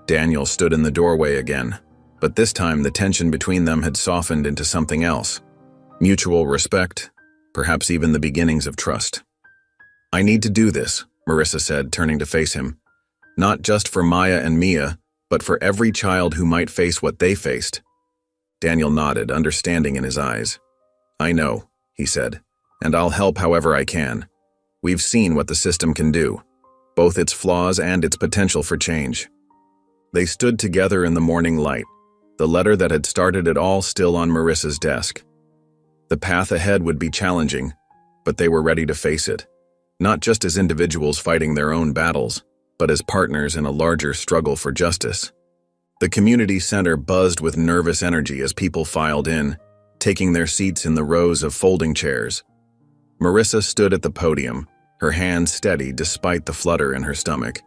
S1: Daniel stood in the doorway again, but this time the tension between them had softened into something else. Mutual respect, perhaps even the beginnings of trust. "I need to do this," Marissa said, turning to face him. "Not just for Maya and Mia, but for every child who might face what they faced." Daniel nodded, understanding in his eyes. "I know," he said, "and I'll help however I can. We've seen what the system can do, both its flaws and its potential for change." They stood together in the morning light, the letter that had started it all still on Marissa's desk. The path ahead would be challenging, but they were ready to face it, not just as individuals fighting their own battles, but as partners in a larger struggle for justice. The community center buzzed with nervous energy as people filed in, taking their seats in the rows of folding chairs. Marissa stood at the podium, her hands steady despite the flutter in her stomach.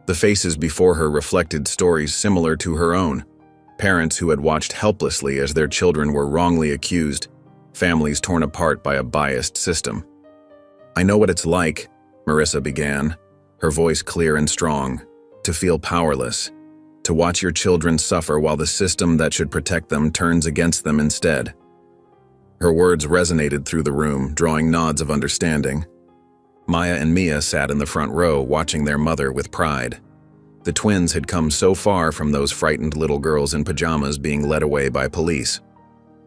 S1: The faces before her reflected stories similar to her own, parents who had watched helplessly as their children were wrongly accused, families torn apart by a biased system. "I know what it's like," Marissa began, her voice clear and strong, "to feel powerless, to watch your children suffer while the system that should protect them turns against them instead." Her words resonated through the room, drawing nods of understanding. Maya and Mia sat in the front row, watching their mother with pride. The twins had come so far from those frightened little girls in pajamas being led away by police.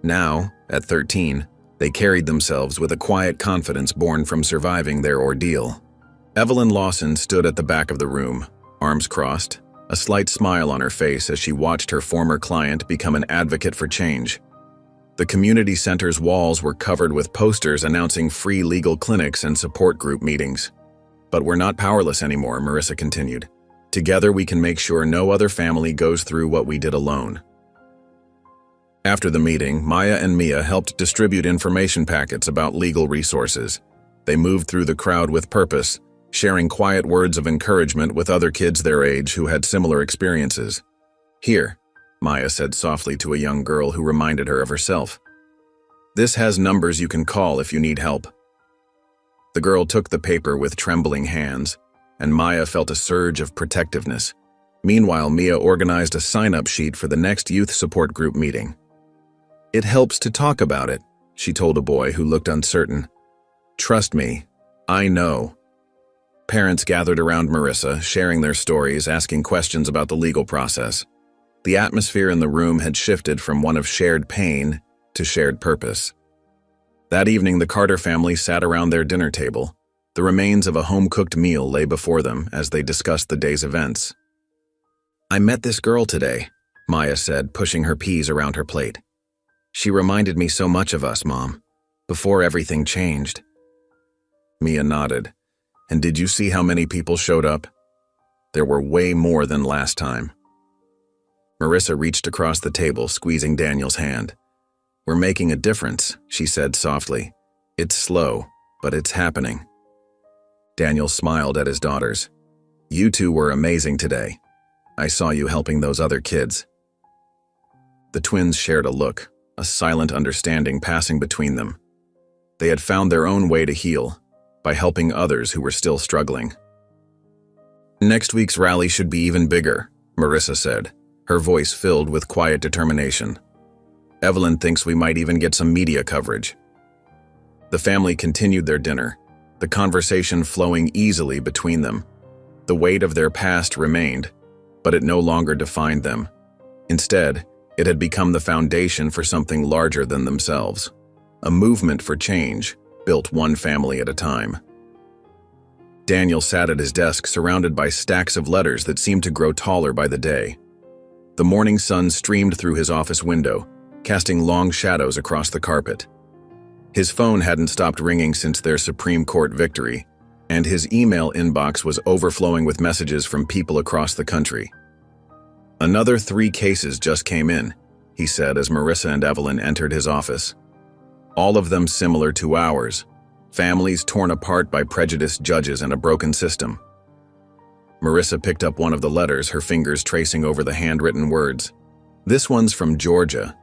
S1: Now, at 13, they carried themselves with a quiet confidence born from surviving their ordeal. Evelyn Lawson stood at the back of the room, arms crossed, a slight smile on her face as she watched her former client become an advocate for change. The community center's walls were covered with posters announcing free legal clinics and support group meetings. "But we're not powerless anymore," Marissa continued. "Together we can make sure no other family goes through what we did alone." After the meeting, Maya and Mia helped distribute information packets about legal resources. They moved through the crowd with purpose, sharing quiet words of encouragement with other kids their age who had similar experiences. "Here," Maya said softly to a young girl who reminded her of herself. "This has numbers you can call if you need help." The girl took the paper with trembling hands, and Maya felt a surge of protectiveness. Meanwhile, Mia organized a sign-up sheet for the next youth support group meeting. "It helps to talk about it," she told a boy who looked uncertain. "Trust me, I know." Parents gathered around Marissa, sharing their stories, asking questions about the legal process. The atmosphere in the room had shifted from one of shared pain to shared purpose. That evening, the Carter family sat around their dinner table. The remains of a home-cooked meal lay before them as they discussed the day's events. "I met this girl today," Maya said, pushing her peas around her plate. "She reminded me so much of us, Mom, before everything changed." Mia nodded. "And did you see how many people showed up? There were way more than last time." Marissa reached across the table, squeezing Daniel's hand. "We're making a difference," she said softly. "It's slow, but it's happening. Daniel smiled at his daughters. You two were amazing today. I saw you helping those other kids. The twins shared a look, a silent understanding passing between them. They had found their own way to heal, by helping others who were still struggling. Next week's rally should be even bigger, Marissa said, her voice filled with quiet determination. Evelyn thinks we might even get some media coverage. The family continued their dinner, the conversation flowing easily between them. The weight of their past remained, but it no longer defined them. Instead, it had become the foundation for something larger than themselves. A movement for change, built one family at a time. Daniel sat at his desk surrounded by stacks of letters that seemed to grow taller by the day. The morning sun streamed through his office window, casting long shadows across the carpet. His phone hadn't stopped ringing since their Supreme Court victory, and his email inbox was overflowing with messages from people across the country. Another 3 cases just came in, he said as Marissa and Evelyn entered his office. All of them similar to ours, families torn apart by prejudiced judges and a broken system. Marissa picked up one of the letters, her fingers tracing over the handwritten words. This one's from Georgia,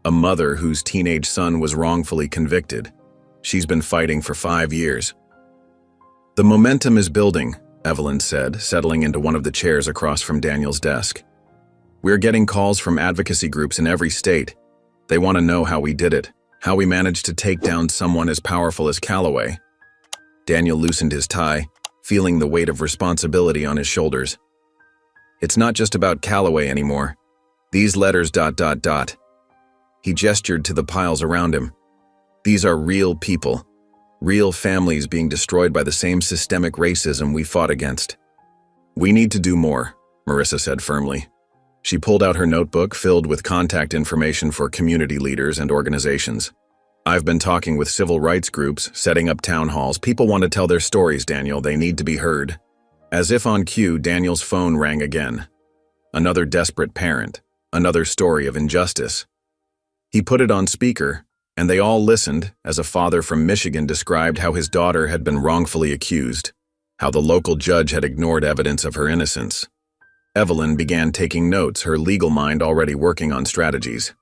S1: a mother whose teenage son was wrongfully convicted. She's been fighting for 5 years. The momentum is building, Evelyn said, settling into one of the chairs across from Daniel's desk. We're getting calls from advocacy groups in every state. They want to know how we did it, how we managed to take down someone as powerful as Calloway. Daniel loosened his tie, feeling the weight of responsibility on his shoulders. It's not just about Calloway anymore. These letters ... He gestured to the piles around him. These are real people, real families being destroyed by the same systemic racism we fought against. We need to do more, Marissa said firmly. She pulled out her notebook filled with contact information for community leaders and organizations. I've been talking with civil rights groups, setting up town halls. People want to tell their stories, Daniel. They need to be heard. As if on cue, Daniel's phone rang again. Another desperate parent, another story of injustice. He put it on speaker, and they all listened as a father from Michigan described how his daughter had been wrongfully accused, how the local judge had ignored evidence of her innocence. Evelyn began taking notes, her legal mind already working on strategies.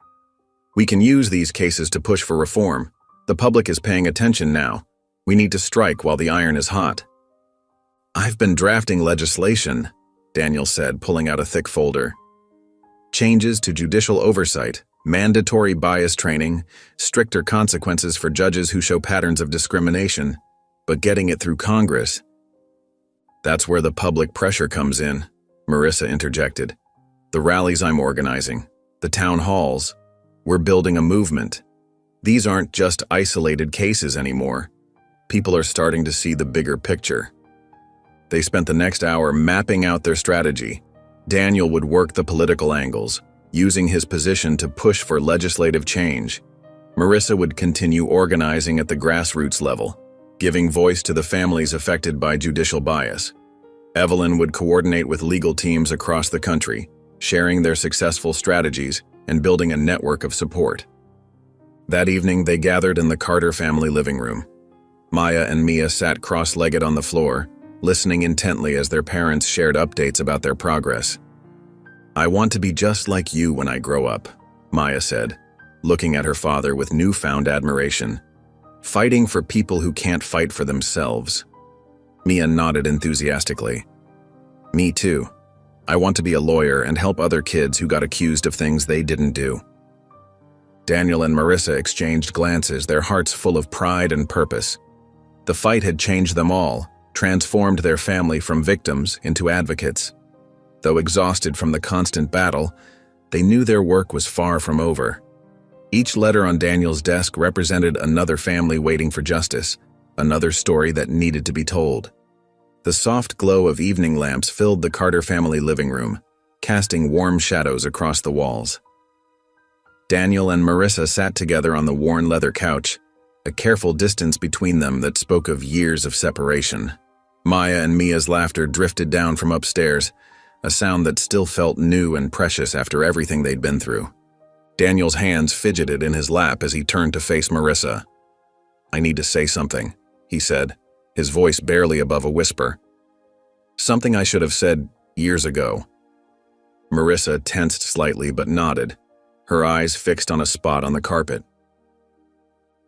S1: We can use these cases to push for reform. The public is paying attention now. We need to strike while the iron is hot. I've been drafting legislation, Daniel said, pulling out a thick folder. Changes to judicial oversight, mandatory bias training, stricter consequences for judges who show patterns of discrimination, but getting it through Congress. That's where the public pressure comes in, Marissa interjected. The rallies I'm organizing, the town halls, we're building a movement. These aren't just isolated cases anymore. People are starting to see the bigger picture. They spent the next hour mapping out their strategy. Daniel would work the political angles, using his position to push for legislative change. Marissa would continue organizing at the grassroots level, giving voice to the families affected by judicial bias. Evelyn would coordinate with legal teams across the country, sharing their successful strategies and building a network of support. That evening, they gathered in the Carter family living room. Maya and Mia sat cross-legged on the floor, listening intently as their parents shared updates about their progress. I want to be just like you when I grow up, Maya said, looking at her father with newfound admiration. Fighting for people who can't fight for themselves. Mia nodded enthusiastically. Me too. I want to be a lawyer and help other kids who got accused of things they didn't do. Daniel and Marissa exchanged glances, their hearts full of pride and purpose. The fight had changed them all, transformed their family from victims into advocates. Though exhausted from the constant battle, they knew their work was far from over. Each letter on Daniel's desk represented another family waiting for justice, another story that needed to be told. The soft glow of evening lamps filled the Carter family living room, casting warm shadows across the walls. Daniel and Marissa sat together on the worn leather couch, a careful distance between them that spoke of years of separation. Maya and Mia's laughter drifted down from upstairs, a sound that still felt new and precious after everything they'd been through. Daniel's hands fidgeted in his lap as he turned to face Marissa. I need to say something, he said, his voice barely above a whisper. Something I should have said years ago. Marissa tensed slightly but nodded, her eyes fixed on a spot on the carpet.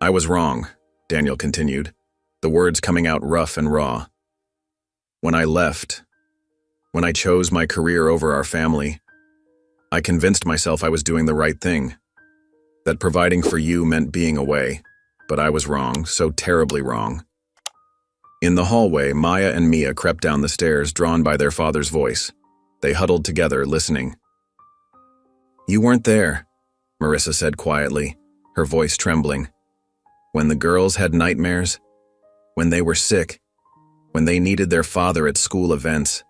S1: I was wrong, Daniel continued, the words coming out rough and raw. When I left, when I chose my career over our family, I convinced myself I was doing the right thing, that providing for you meant being away, but I was wrong, so terribly wrong. In the hallway, Maya and Mia crept down the stairs, drawn by their father's voice. They huddled together, listening. You weren't there, Marissa said quietly, her voice trembling. When the girls had nightmares, when they were sick, when they needed their father at school events.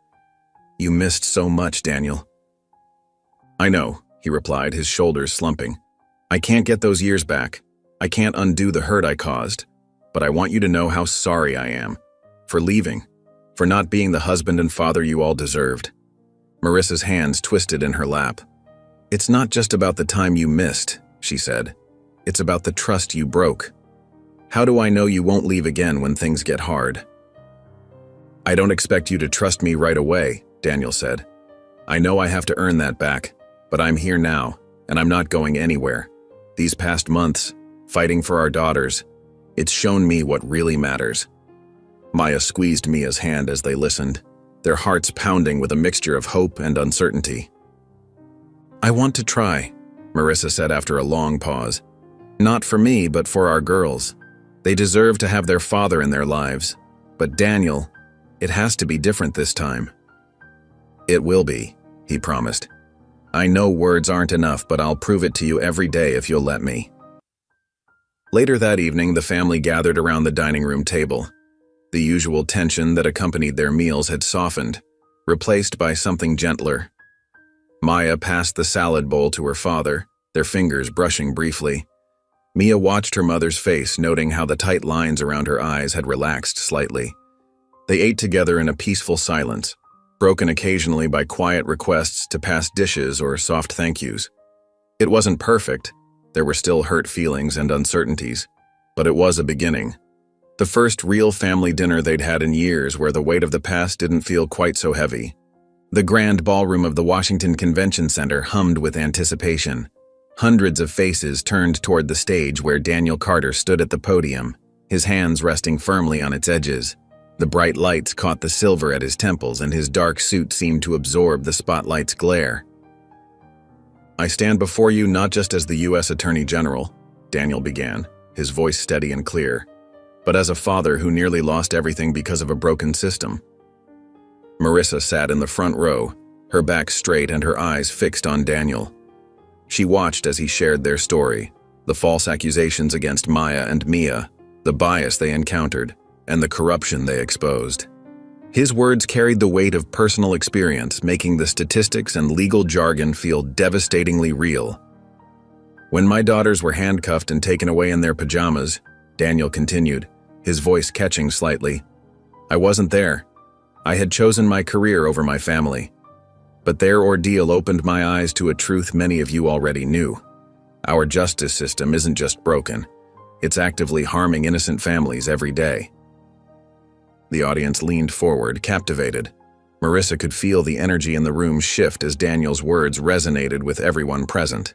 S1: You missed so much, Daniel. I know, he replied, his shoulders slumping. I can't get those years back. I can't undo the hurt I caused. But I want you to know how sorry I am. For leaving. For not being the husband and father you all deserved. Marissa's hands twisted in her lap. It's not just about the time you missed, she said. It's about the trust you broke. How do I know you won't leave again when things get hard? I don't expect you to trust me right away, Daniel said. I know I have to earn that back, but I'm here now, and I'm not going anywhere. These past months, fighting for our daughters, it's shown me what really matters. Maya squeezed Mia's hand as they listened, their hearts pounding with a mixture of hope and uncertainty. I want to try, Marissa said after a long pause. Not for me, but for our girls. They deserve to have their father in their lives. But Daniel, it has to be different this time. It will be, he promised. I know words aren't enough, but I'll prove it to you every day if you'll let me. Later that evening, the family gathered around the dining room table. The usual tension that accompanied their meals had softened, replaced by something gentler. Maya passed the salad bowl to her father, their fingers brushing briefly. Mia watched her mother's face, noting how the tight lines around her eyes had relaxed slightly. They ate together in a peaceful silence, broken occasionally by quiet requests to pass dishes or soft thank yous. It wasn't perfect. There were still hurt feelings and uncertainties, but it was a beginning. The first real family dinner they'd had in years, where the weight of the past didn't feel quite so heavy. The grand ballroom of the Washington Convention Center hummed with anticipation. Hundreds of faces turned toward the stage where Daniel Carter stood at the podium, his hands resting firmly on its edges. The bright lights caught the silver at his temples, and his dark suit seemed to absorb the spotlight's glare. I stand before you not just as the U.S. Attorney General, Daniel began, his voice steady and clear, but as a father who nearly lost everything because of a broken system. Marissa sat in the front row, her back straight and her eyes fixed on Daniel. She watched as he shared their story, the false accusations against Maya and Mia, the bias they encountered, and the corruption they exposed. His words carried the weight of personal experience, making the statistics and legal jargon feel devastatingly real. When my daughters were handcuffed and taken away in their pajamas, Daniel continued, his voice catching slightly, I wasn't there. I had chosen my career over my family. But their ordeal opened my eyes to a truth many of you already knew. Our justice system isn't just broken. It's actively harming innocent families every day. The audience leaned forward, captivated. Marissa could feel the energy in the room shift as Daniel's words resonated with everyone present.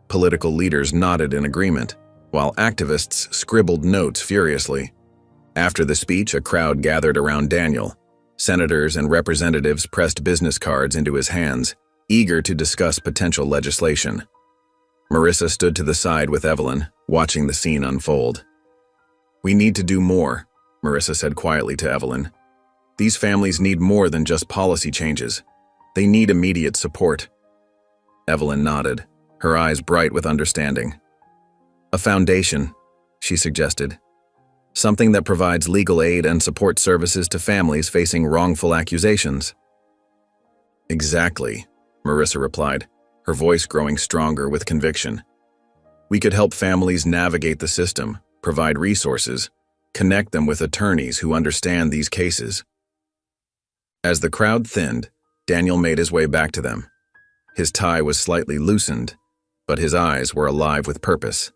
S1: Political leaders nodded in agreement, while activists scribbled notes furiously. After the speech, a crowd gathered around Daniel. Senators and representatives pressed business cards into his hands, eager to discuss potential legislation. Marissa stood to the side with Evelyn, watching the scene unfold. We need to do more, Marissa said quietly to Evelyn. These families need more than just policy changes. They need immediate support. Evelyn nodded, her eyes bright with understanding. A foundation, she suggested. Something that provides legal aid and support services to families facing wrongful accusations. Exactly, Marissa replied, her voice growing stronger with conviction. We could help families navigate the system, provide resources, connect them with attorneys who understand these cases. As the crowd thinned, Daniel made his way back to them. His tie was slightly loosened, but his eyes were alive with purpose.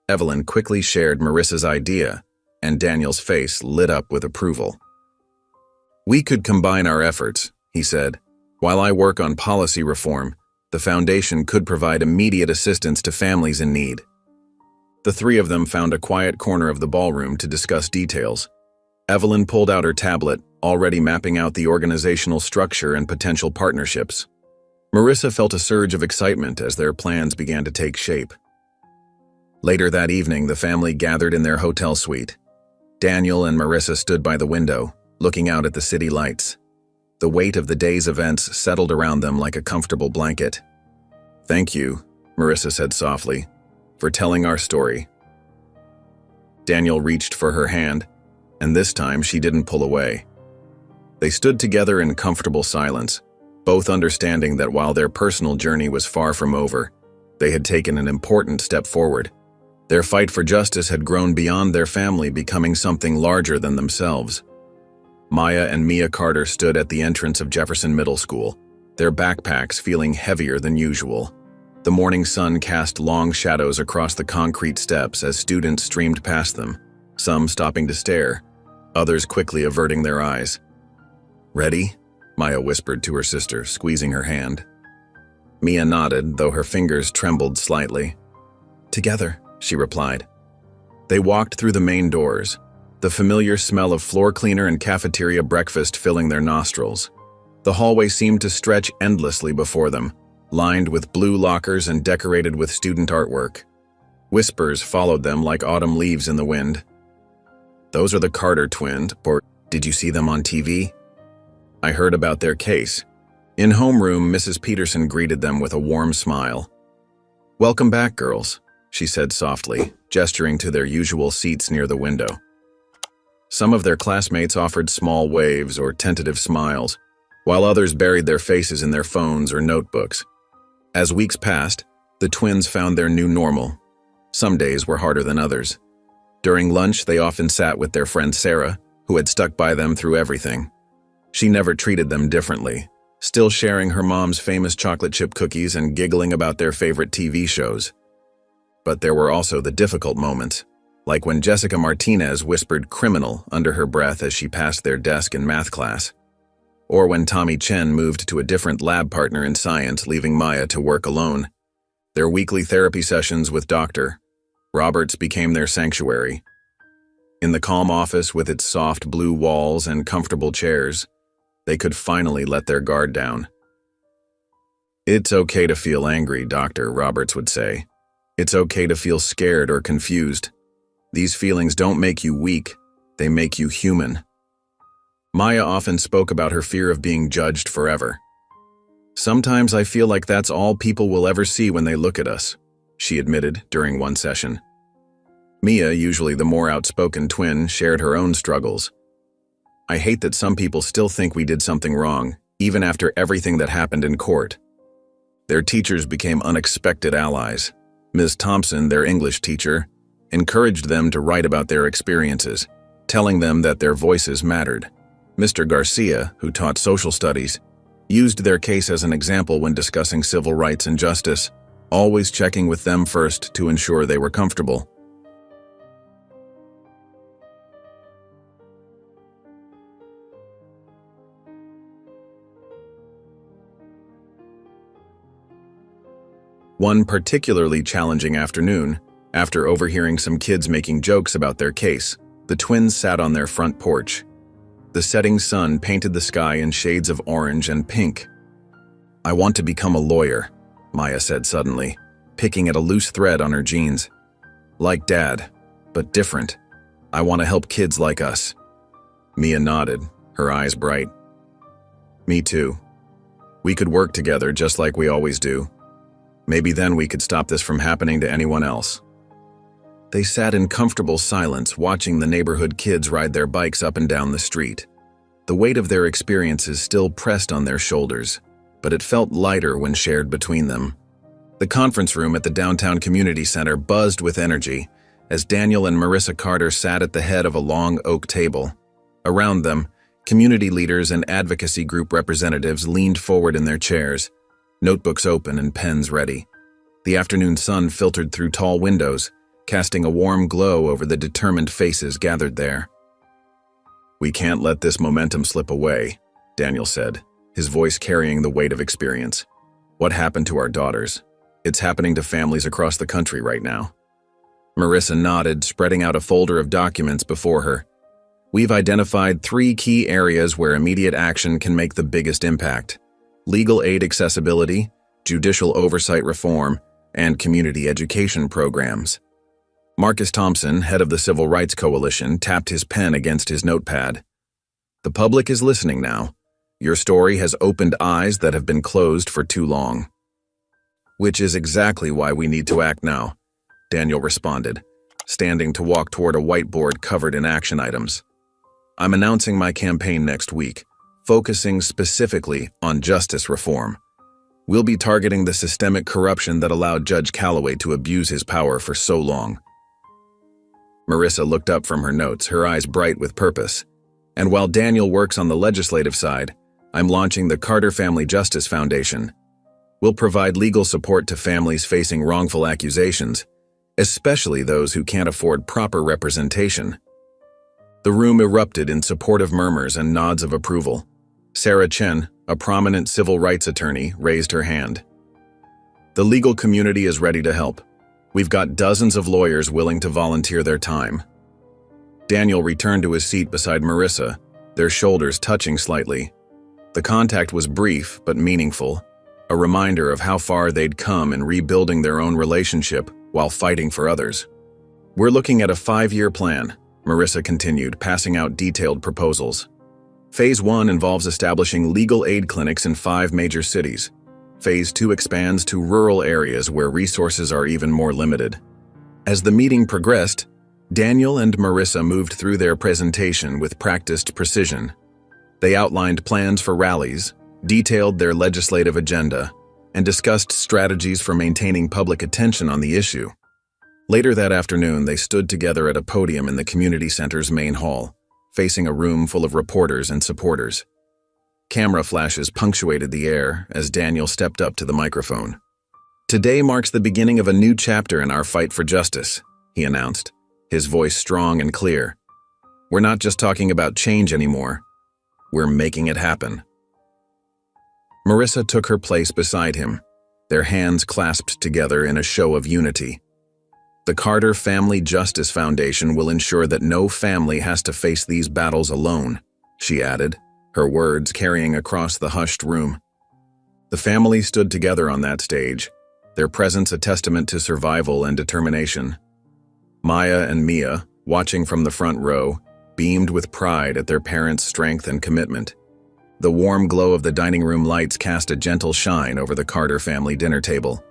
S1: Evelyn quickly shared Marissa's idea, and Daniel's face lit up with approval. "We could combine our efforts," he said. "While I work on policy reform, the foundation could provide immediate assistance to families in need." The three of them found a quiet corner of the ballroom to discuss details. Evelyn pulled out her tablet, already mapping out the organizational structure and potential partnerships. Marissa felt a surge of excitement as their plans began to take shape. Later that evening, the family gathered in their hotel suite. Daniel and Marissa stood by the window, looking out at the city lights. The weight of the day's events settled around them like a comfortable blanket. "Thank you," Marissa said softly, "for telling our story." Daniel reached for her hand, and this time she didn't pull away. They stood together in comfortable silence, both understanding that while their personal journey was far from over, they had taken an important step forward. Their fight for justice had grown beyond their family, becoming something larger than themselves. Maya and Mia Carter stood at the entrance of Jefferson Middle School, their backpacks feeling heavier than usual. The morning sun cast long shadows across the concrete steps as students streamed past them, some stopping to stare, others quickly averting their eyes. "Ready?" Maya whispered to her sister, squeezing her hand. Mia nodded, though her fingers trembled slightly. "Together," she replied. They walked through the main doors, the familiar smell of floor cleaner and cafeteria breakfast filling their nostrils. The hallway seemed to stretch endlessly before them, lined with blue lockers and decorated with student artwork. Whispers followed them like autumn leaves in the wind. "Those are the Carter twins, or did you see them on TV?" "I heard about their case." In homeroom, Mrs. Peterson greeted them with a warm smile. "Welcome back, girls," she said softly, gesturing to their usual seats near the window. Some of their classmates offered small waves or tentative smiles, while others buried their faces in their phones or notebooks. As weeks passed, the twins found their new normal. Some days were harder than others. During lunch, they often sat with their friend Sarah, who had stuck by them through everything. She never treated them differently, still sharing her mom's famous chocolate chip cookies and giggling about their favorite TV shows. But there were also the difficult moments, like when Jessica Martinez whispered "criminal" under her breath as she passed their desk in math class, or when Tommy Chen moved to a different lab partner in science, leaving Maya to work alone. Their weekly therapy sessions with Dr. Roberts became their sanctuary. In the calm office with its soft blue walls and comfortable chairs, they could finally let their guard down. "It's okay to feel angry," Dr. Roberts would say. "It's okay to feel scared or confused. These feelings don't make you weak, they make you human." Maya often spoke about her fear of being judged forever. "Sometimes I feel like that's all people will ever see when they look at us," she admitted during one session. Mia, usually the more outspoken twin, shared her own struggles. "I hate that some people still think we did something wrong, even after everything that happened in court." Their teachers became unexpected allies. Ms. Thompson, their English teacher, encouraged them to write about their experiences, telling them that their voices mattered. Mr. Garcia, who taught social studies, used their case as an example when discussing civil rights and justice, always checking with them first to ensure they were comfortable. One particularly challenging afternoon, after overhearing some kids making jokes about their case, the twins sat on their front porch. The setting sun painted the sky in shades of orange and pink. "I want to become a lawyer," Maya said suddenly, picking at a loose thread on her jeans. "Like Dad, but different. I want to help kids like us." Mia nodded, her eyes bright. "Me too. We could work together just like we always do. Maybe then we could stop this from happening to anyone else." They sat in comfortable silence, watching the neighborhood kids ride their bikes up and down the street. The weight of their experiences still pressed on their shoulders, but it felt lighter when shared between them. The conference room at the downtown community center buzzed with energy as Daniel and Marissa Carter sat at the head of a long oak table. Around them, community leaders and advocacy group representatives leaned forward in their chairs, notebooks open and pens ready. The afternoon sun filtered through tall windows, casting a warm glow over the determined faces gathered there. "We can't let this momentum slip away," Daniel said, his voice carrying the weight of experience. "What happened to our daughters? It's happening to families across the country right now." Marissa nodded, spreading out a folder of documents before her. "We've identified 3 key areas where immediate action can make the biggest impact: legal aid accessibility, judicial oversight reform, and community education programs." Marcus Thompson, head of the Civil Rights Coalition, tapped his pen against his notepad. "The public is listening now. Your story has opened eyes that have been closed for too long." "Which is exactly why we need to act now," Daniel responded, standing to walk toward a whiteboard covered in action items. "I'm announcing my campaign next week, focusing specifically on justice reform. We'll be targeting the systemic corruption that allowed Judge Calloway to abuse his power for so long." Marissa looked up from her notes, her eyes bright with purpose. "And while Daniel works on the legislative side, I'm launching the Carter Family Justice Foundation. We'll provide legal support to families facing wrongful accusations, especially those who can't afford proper representation." The room erupted in supportive murmurs and nods of approval. Sarah Chen, a prominent civil rights attorney, raised her hand. "The legal community is ready to help. We've got dozens of lawyers willing to volunteer their time." Daniel returned to his seat beside Marissa, their shoulders touching slightly. The contact was brief but meaningful, a reminder of how far they'd come in rebuilding their own relationship while fighting for others. "We're looking at a 5-year plan," Marissa continued, passing out detailed proposals. "Phase 1 involves establishing legal aid clinics in 5 major cities. Phase 2 expands to rural areas where resources are even more limited." As the meeting progressed, Daniel and Marissa moved through their presentation with practiced precision. They outlined plans for rallies, detailed their legislative agenda, and discussed strategies for maintaining public attention on the issue. Later that afternoon, they stood together at a podium in the community center's main hall, facing a room full of reporters and supporters. Camera flashes punctuated the air as Daniel stepped up to the microphone. "Today marks the beginning of a new chapter in our fight for justice," he announced, his voice strong and clear. "We're not just talking about change anymore. We're making it happen." Marissa took her place beside him, their hands clasped together in a show of unity. "The Carter Family Justice Foundation will ensure that no family has to face these battles alone," she added, her words carrying across the hushed room. The family stood together on that stage, their presence a testament to survival and determination. Maya and Mia, watching from the front row, beamed with pride at their parents' strength and commitment. The warm glow of the dining room lights cast a gentle shine over the Carter family dinner table.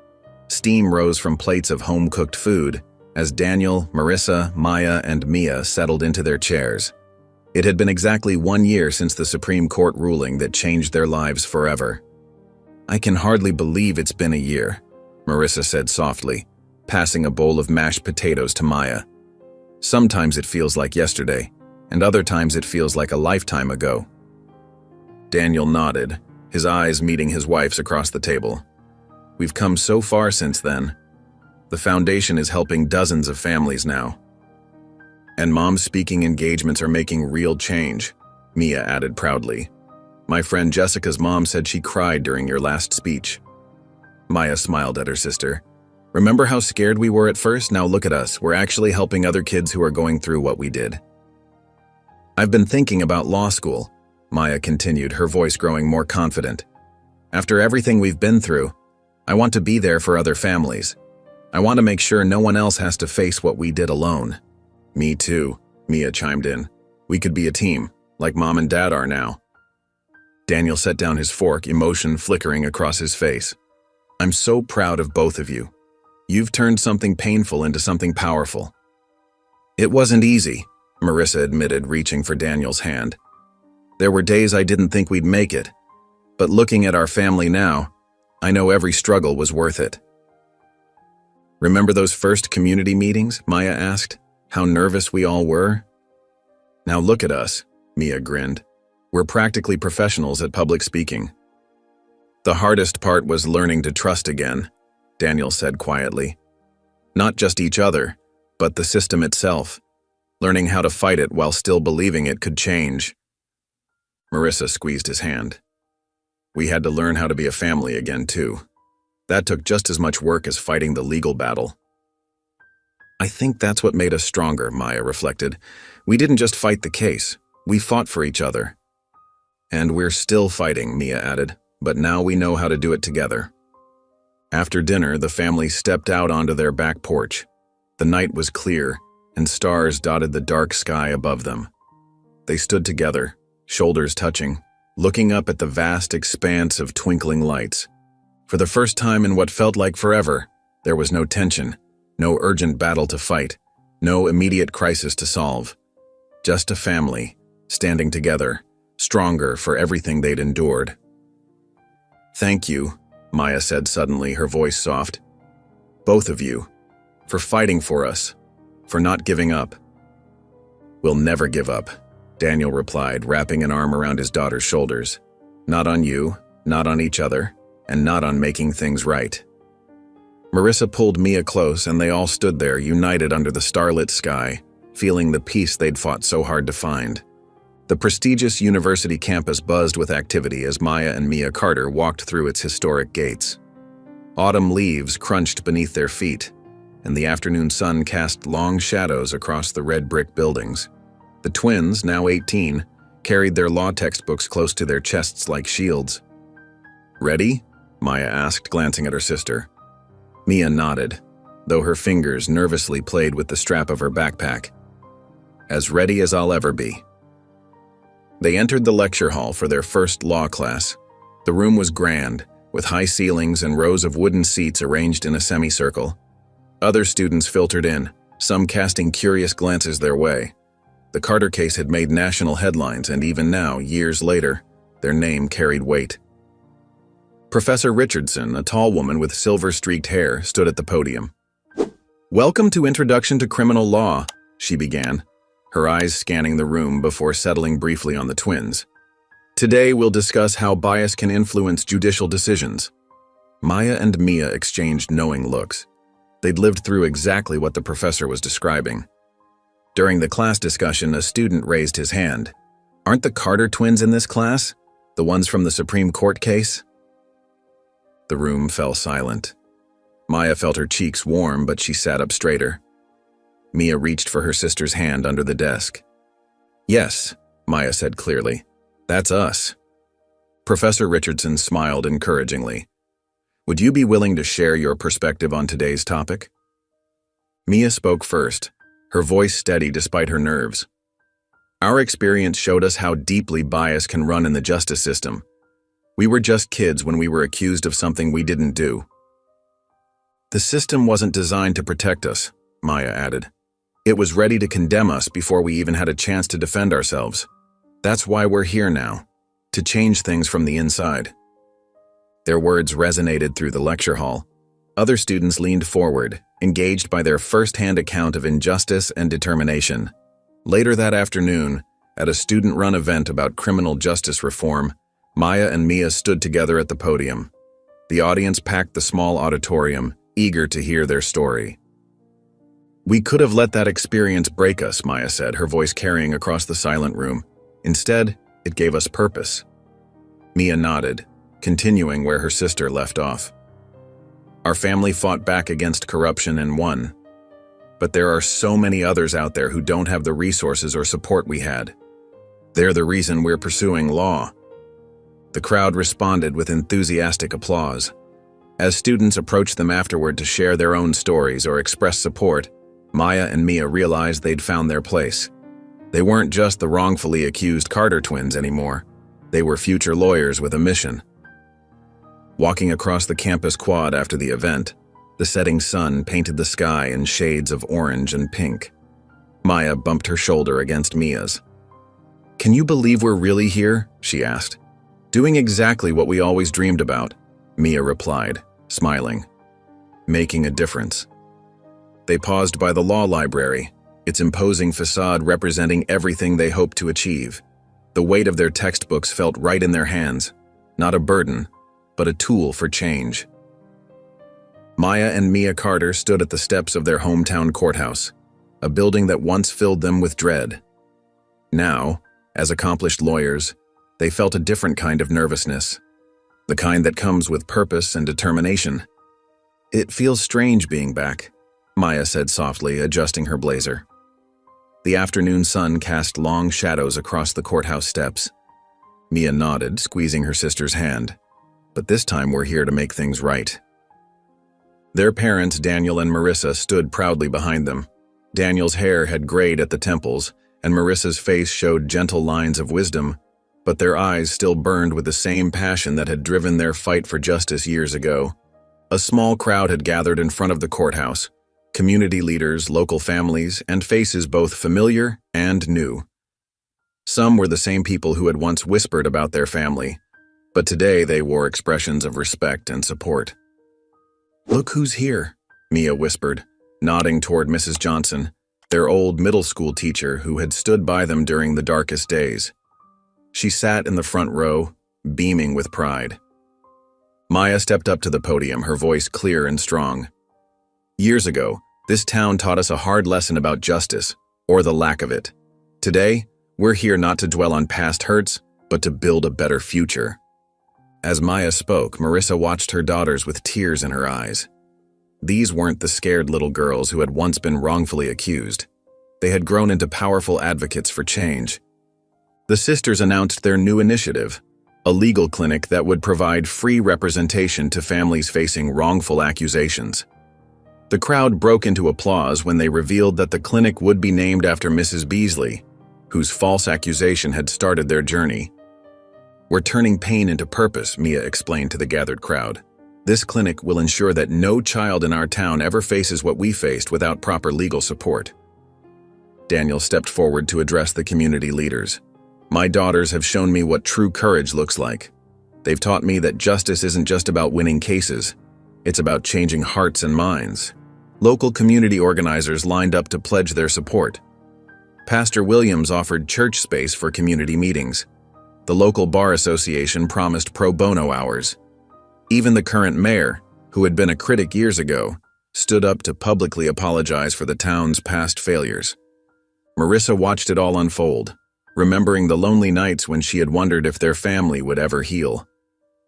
S1: Steam rose from plates of home-cooked food as Daniel, Marissa, Maya, and Mia settled into their chairs. It had been exactly 1 year since the Supreme Court ruling that changed their lives forever. "I can hardly believe it's been a year," Marissa said softly, passing a bowl of mashed potatoes to Maya. "Sometimes it feels like yesterday, and other times it feels like a lifetime ago." Daniel nodded, his eyes meeting his wife's across the table. "We've come so far since then. The foundation is helping dozens of families now. And Mom's speaking engagements are making real change," Mia added proudly. "My friend Jessica's mom said she cried during your last speech." Maya smiled at her sister. "Remember how scared we were at first? Now look at us. We're actually helping other kids who are going through what we did." "I've been thinking about law school," Maya continued, her voice growing more confident. "After everything we've been through, I want to be there for other families. I want to make sure no one else has to face what we did alone." "Me too," Mia chimed in. "We could be a team, like Mom and Dad are now." Daniel set down his fork, emotion flickering across his face. "I'm so proud of both of you. You've turned something painful into something powerful." "It wasn't easy," Marissa admitted, reaching for Daniel's hand. "There were days I didn't think we'd make it, but looking at our family now, I know every struggle was worth it." "Remember those first community meetings?" Maya asked. "How nervous we all were?" "Now look at us," Mia grinned. "We're practically professionals at public speaking." "The hardest part was learning to trust again," Daniel said quietly. "Not just each other, but the system itself, learning how to fight it while still believing it could change. Marissa squeezed his hand. We had to learn how to be a family again, too. That took just as much work as fighting the legal battle. I think that's what made us stronger, Maya reflected. We didn't just fight the case, we fought for each other. And we're still fighting, Mia added, but now we know how to do it together. After dinner, the family stepped out onto their back porch. The night was clear, and stars dotted the dark sky above them. They stood together, shoulders touching, looking up at the vast expanse of twinkling lights. For the first time in what felt like forever, there was no tension, no urgent battle to fight, no immediate crisis to solve. Just a family, standing together, stronger for everything they'd endured. Thank you, Maya said suddenly, her voice soft. Both of you, for fighting for us, for not giving up. We'll never give up, Daniel replied, wrapping an arm around his daughter's shoulders. Not on you, not on each other, and not on making things right. Marissa pulled Mia close, and they all stood there, united under the starlit sky, feeling the peace they'd fought so hard to find. The prestigious university campus buzzed with activity as Maya and Mia Carter walked through its historic gates. Autumn leaves crunched beneath their feet, and the afternoon sun cast long shadows across the red brick buildings. The twins, now 18, carried their law textbooks close to their chests like shields. Ready? Maya asked, glancing at her sister. Mia nodded, though her fingers nervously played with the strap of her backpack. As ready as I'll ever be. They entered the lecture hall for their first law class. The room was grand, with high ceilings and rows of wooden seats arranged in a semicircle. Other students filtered in, some casting curious glances their way. The Carter case had made national headlines, and even now, years later, their name carried weight. Professor Richardson, a tall woman with silver-streaked hair, stood at the podium. "Welcome to Introduction to Criminal Law," she began, her eyes scanning the room before settling briefly on the twins. "Today we'll discuss how bias can influence judicial decisions." Maya and Mia exchanged knowing looks. They'd lived through exactly what the professor was describing. During the class discussion, a student raised his hand. "Aren't the Carter twins in this class? The ones from the Supreme Court case?" The room fell silent. Maya felt her cheeks warm, but she sat up straighter. Mia reached for her sister's hand under the desk. "Yes," Maya said clearly. "That's us." Professor Richardson smiled encouragingly. "Would you be willing to share your perspective on today's topic?" Mia spoke first, her voice steady despite her nerves. "Our experience showed us how deeply bias can run in the justice system. We were just kids when we were accused of something we didn't do." "The system wasn't designed to protect us," Maya added. "It was ready to condemn us before we even had a chance to defend ourselves. That's why we're here now, to change things from the inside." Their words resonated through the lecture hall. Other students leaned forward, engaged by their first-hand account of injustice and determination. Later that afternoon, at a student-run event about criminal justice reform, Maya and Mia stood together at the podium. The audience packed the small auditorium, eager to hear their story. "We could have let that experience break us," Maya said, her voice carrying across the silent room. "Instead, it gave us purpose." Mia nodded, continuing where her sister left off. "Our family fought back against corruption and won. But there are so many others out there who don't have the resources or support we had. They're the reason we're pursuing law." The crowd responded with enthusiastic applause. As students approached them afterward to share their own stories or express support, Maya and Mia realized they'd found their place. They weren't just the wrongfully accused Carter twins anymore. They were future lawyers with a mission. Walking across the campus quad after the event, the setting sun painted the sky in shades of orange and pink. Maya bumped her shoulder against Mia's. "Can you believe we're really here?" she asked. "Doing exactly what we always dreamed about," Mia replied, smiling. "Making a difference." They paused by the law library, its imposing facade representing everything they hoped to achieve. The weight of their textbooks felt right in their hands, not a burden, but a tool for change. Maya and Mia Carter stood at the steps of their hometown courthouse. a building that once filled them with dread. Now, as accomplished lawyers, they felt a different kind of nervousness, the kind that comes with purpose and determination. "It feels strange being back," Maya said softly, adjusting her blazer. The afternoon sun cast long shadows across the courthouse steps. Mia nodded, squeezing her sister's hand. "But this time we're here to make things right." Their parents, Daniel and Marissa, stood proudly behind them. Daniel's hair had grayed at the temples, and Marissa's face showed gentle lines of wisdom, but their eyes still burned with the same passion that had driven their fight for justice years ago. A small crowd had gathered in front of the courthouse, community leaders, local families, and faces both familiar and new. Some were the same people who had once whispered about their family, but today they wore expressions of respect and support. "Look who's here," Mia whispered, nodding toward Mrs. Johnson, their old middle school teacher who had stood by them during the darkest days. She sat in the front row, beaming with pride. Maya stepped up to the podium, her voice clear and strong. "Years ago, this town taught us a hard lesson about justice, or the lack of it. Today, we're here not to dwell on past hurts, but to build a better future." As Maya spoke, Marissa watched her daughters with tears in her eyes. These weren't the scared little girls who had once been wrongfully accused. They had grown into powerful advocates for change. The sisters announced their new initiative, a legal clinic that would provide free representation to families facing wrongful accusations. The crowd broke into applause when they revealed that the clinic would be named after Mrs. Beasley, whose false accusation had started their journey. "We're turning pain into purpose," Mia explained to the gathered crowd. "This clinic will ensure that no child in our town ever faces what we faced without proper legal support." Daniel stepped forward to address the community leaders. "My daughters have shown me what true courage looks like. They've taught me that justice isn't just about winning cases. It's about changing hearts and minds." Local community organizers lined up to pledge their support. Pastor Williams offered church space for community meetings. The local bar association promised pro bono hours. Even the current mayor, who had been a critic years ago, stood up to publicly apologize for the town's past failures. Marissa watched it all unfold, remembering the lonely nights when she had wondered if their family would ever heal.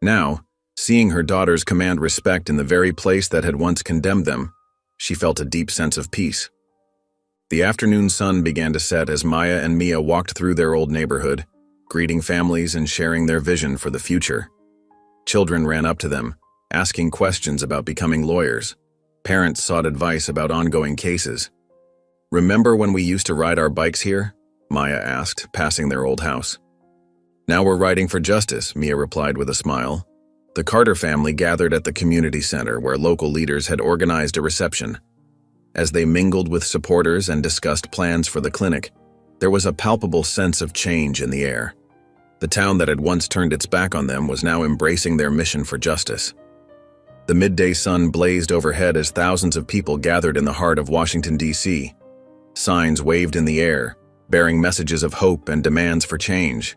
S1: Now, seeing her daughters command respect in the very place that had once condemned them, she felt a deep sense of peace. The afternoon sun began to set as Maya and Mia walked through their old neighborhood, greeting families and sharing their vision for the future. Children ran up to them, asking questions about becoming lawyers. Parents sought advice about ongoing cases. "Remember when we used to ride our bikes here?" Maya asked, passing their old house. "Now we're riding for justice," Mia replied with a smile. The Carter family gathered at the community center where local leaders had organized a reception. As they mingled with supporters and discussed plans for the clinic, there was a palpable sense of change in the air. The town that had once turned its back on them was now embracing their mission for justice. The midday sun blazed overhead as thousands of people gathered in the heart of Washington, D.C. Signs waved in the air, bearing messages of hope and demands for change.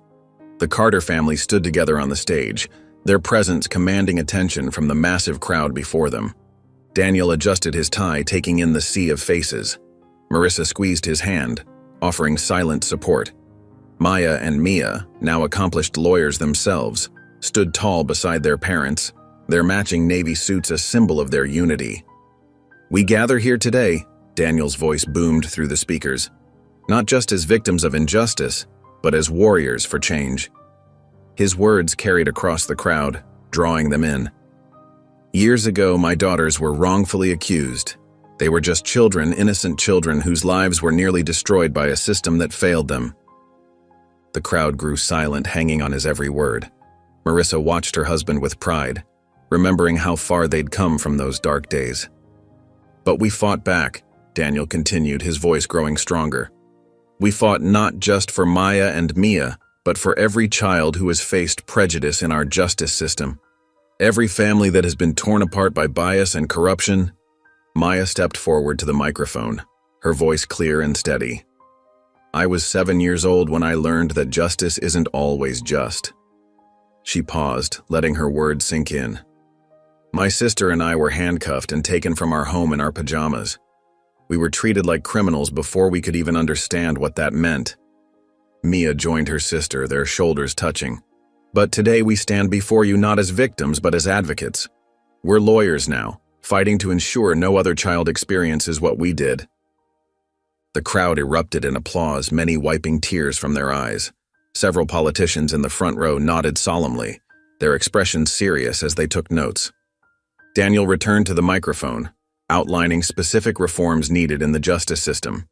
S1: The Carter family stood together on the stage, their presence commanding attention from the massive crowd before them. Daniel adjusted his tie, taking in the sea of faces. Marissa squeezed his hand, offering silent support. Maya and Mia, now accomplished lawyers themselves, stood tall beside their parents, their matching navy suits a symbol of their unity. "We gather here today," Daniel's voice boomed through the speakers, "not just as victims of injustice, but as warriors for change." His words carried across the crowd, drawing them in. "Years ago, my daughters were wrongfully accused. They were just children, innocent children whose lives were nearly destroyed by a system that failed them." The crowd grew silent, hanging on his every word. Marissa watched her husband with pride, remembering how far they'd come from those dark days. "But we fought back," Daniel continued, his voice growing stronger. "We fought not just for Maya and Mia, but for every child who has faced prejudice in our justice system. Every family that has been torn apart by bias and corruption." Maya stepped forward to the microphone, her voice clear and steady. "I was 7 years old when I learned that justice isn't always just." She paused, letting her words sink in. "My sister and I were handcuffed and taken from our home in our pajamas. We were treated like criminals before we could even understand what that meant. Mia joined her sister, their shoulders touching. But today we stand before you not as victims but as advocates. We're lawyers now, fighting to ensure no other child experiences what we did. The crowd erupted in applause, many wiping tears from their eyes. Several politicians in the front row nodded solemnly, their expressions serious as they took notes. Daniel returned to the microphone, outlining specific reforms needed in the justice system.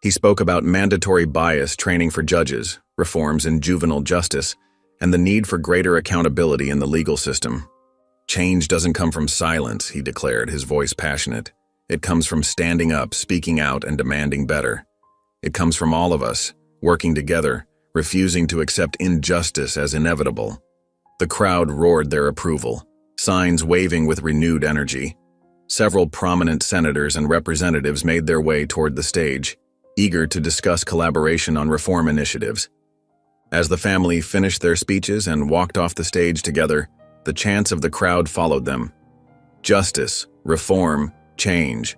S1: He spoke about mandatory bias training for judges, reforms in juvenile justice, and the need for greater accountability in the legal system. Change doesn't come from silence, he declared, his voice passionate. It comes from standing up, speaking out, and demanding better. It comes from all of us, working together, refusing to accept injustice as inevitable. The crowd roared their approval, signs waving with renewed energy. Several prominent senators and representatives made their way toward the stage, eager to discuss collaboration on reform initiatives. As the family finished their speeches and walked off the stage together, the chants of the crowd followed them. Justice, reform, change.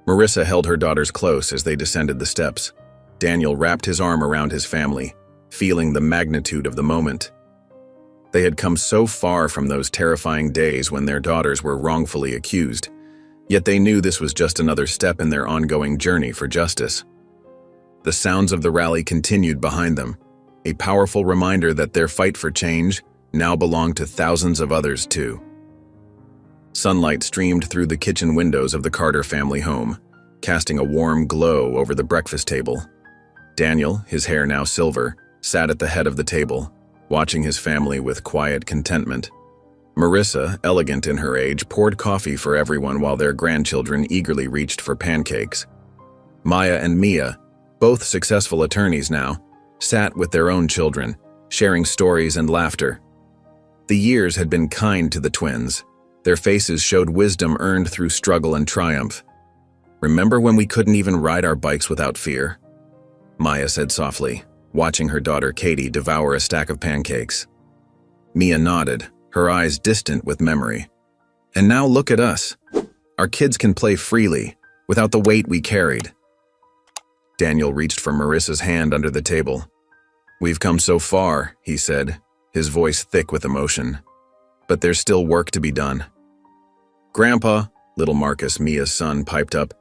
S1: Marissa held her daughters close as they descended the steps. Daniel wrapped his arm around his family, feeling the magnitude of the moment. They had come so far from those terrifying days when their daughters were wrongfully accused, yet they knew this was just another step in their ongoing journey for justice. The sounds of the rally continued behind them, a powerful reminder that their fight for change now belonged to thousands of others too. Sunlight streamed through the kitchen windows of the Carter family home, casting a warm glow over the breakfast table. Daniel, his hair now silver, sat at the head of the table, watching his family with quiet contentment. Marissa, elegant in her age, poured coffee for everyone while their grandchildren eagerly reached for pancakes. Maya and Mia, both successful attorneys now, sat with their own children, sharing stories and laughter. The years had been kind to the twins. Their faces showed wisdom earned through struggle and triumph. "Remember when we couldn't even ride our bikes without fear?" Maya said softly, watching her daughter Katie devour a stack of pancakes. Mia nodded, her eyes distant with memory. "And now look at us. Our kids can play freely, without the weight we carried." Daniel reached for Marissa's hand under the table. "We've come so far," he said, his voice thick with emotion. "But there's still work to be done." "Grandpa," little Marcus, Mia's son, piped up,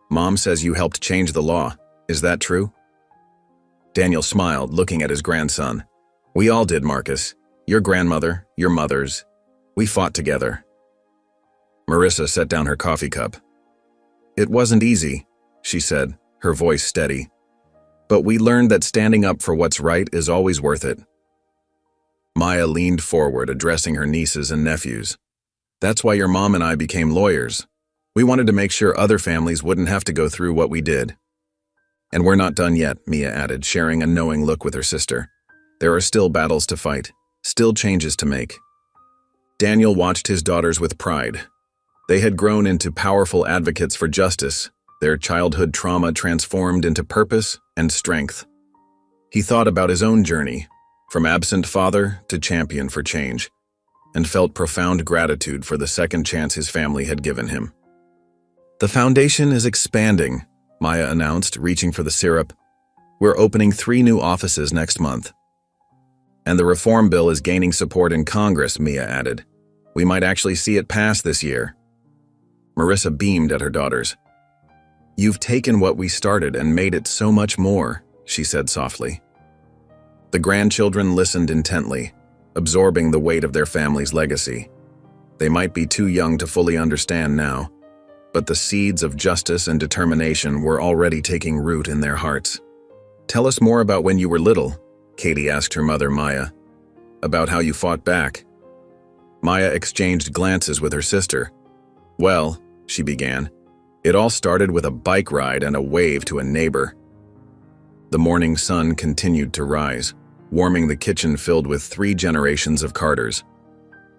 S1: "Mom says you helped change the law. Is that true?" Daniel smiled, looking at his grandson. "We all did, Marcus. Your grandmother, your mothers. We fought together." Marissa set down her coffee cup. "It wasn't easy," she said, her voice steady. "But we learned that standing up for what's right is always worth it." Maya leaned forward, addressing her nieces and nephews. "That's why your mom and I became lawyers. We wanted to make sure other families wouldn't have to go through what we did." "And we're not done yet," Mia added, sharing a knowing look with her sister. "There are still battles to fight, still changes to make." Daniel watched his daughters with pride. They had grown into powerful advocates for justice, their childhood trauma transformed into purpose and strength. He thought about his own journey, from absent father to champion for change, and felt profound gratitude for the second chance his family had given him. "The foundation is expanding," Maya announced, reaching for the syrup. "We're opening 3 new offices next month." "And the reform bill is gaining support in Congress," Mia added. "We might actually see it pass this year." Marissa beamed at her daughters. "You've taken what we started and made it so much more," she said softly. The grandchildren listened intently, absorbing the weight of their family's legacy. They might be too young to fully understand now, but the seeds of justice and determination were already taking root in their hearts. "Tell us more about when you were little," Katie asked her mother, Maya. "About how you fought back." Maya exchanged glances with her sister. "Well," she began, "it all started with a bike ride and a wave to a neighbor." The morning sun continued to rise, warming the kitchen filled with 3 generations of Carters.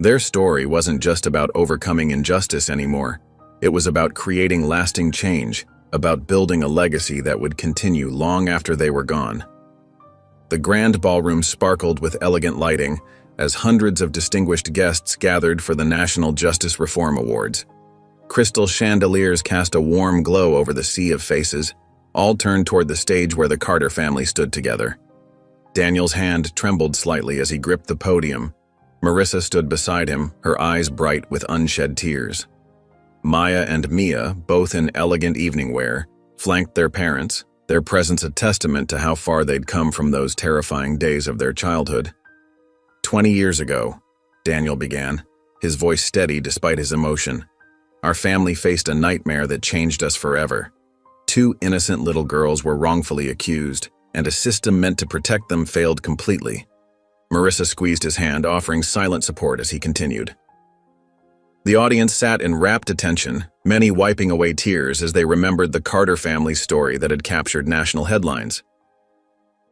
S1: Their story wasn't just about overcoming injustice anymore. It was about creating lasting change, about building a legacy that would continue long after they were gone. The grand ballroom sparkled with elegant lighting as hundreds of distinguished guests gathered for the National Justice Reform Awards. Crystal chandeliers cast a warm glow over the sea of faces, all turned toward the stage where the Carter family stood together. Daniel's hand trembled slightly as he gripped the podium. Marissa stood beside him, her eyes bright with unshed tears. Maya and Mia, both in elegant evening wear, flanked their parents, their presence a testament to how far they'd come from those terrifying days of their childhood. 20 years ago, Daniel began, his voice steady despite his emotion. Our family faced a nightmare that changed us forever. 2 innocent little girls were wrongfully accused, and a system meant to protect them failed completely. Marissa squeezed his hand, offering silent support as he continued. The audience sat in rapt attention, many wiping away tears as they remembered the Carter family's story that had captured national headlines.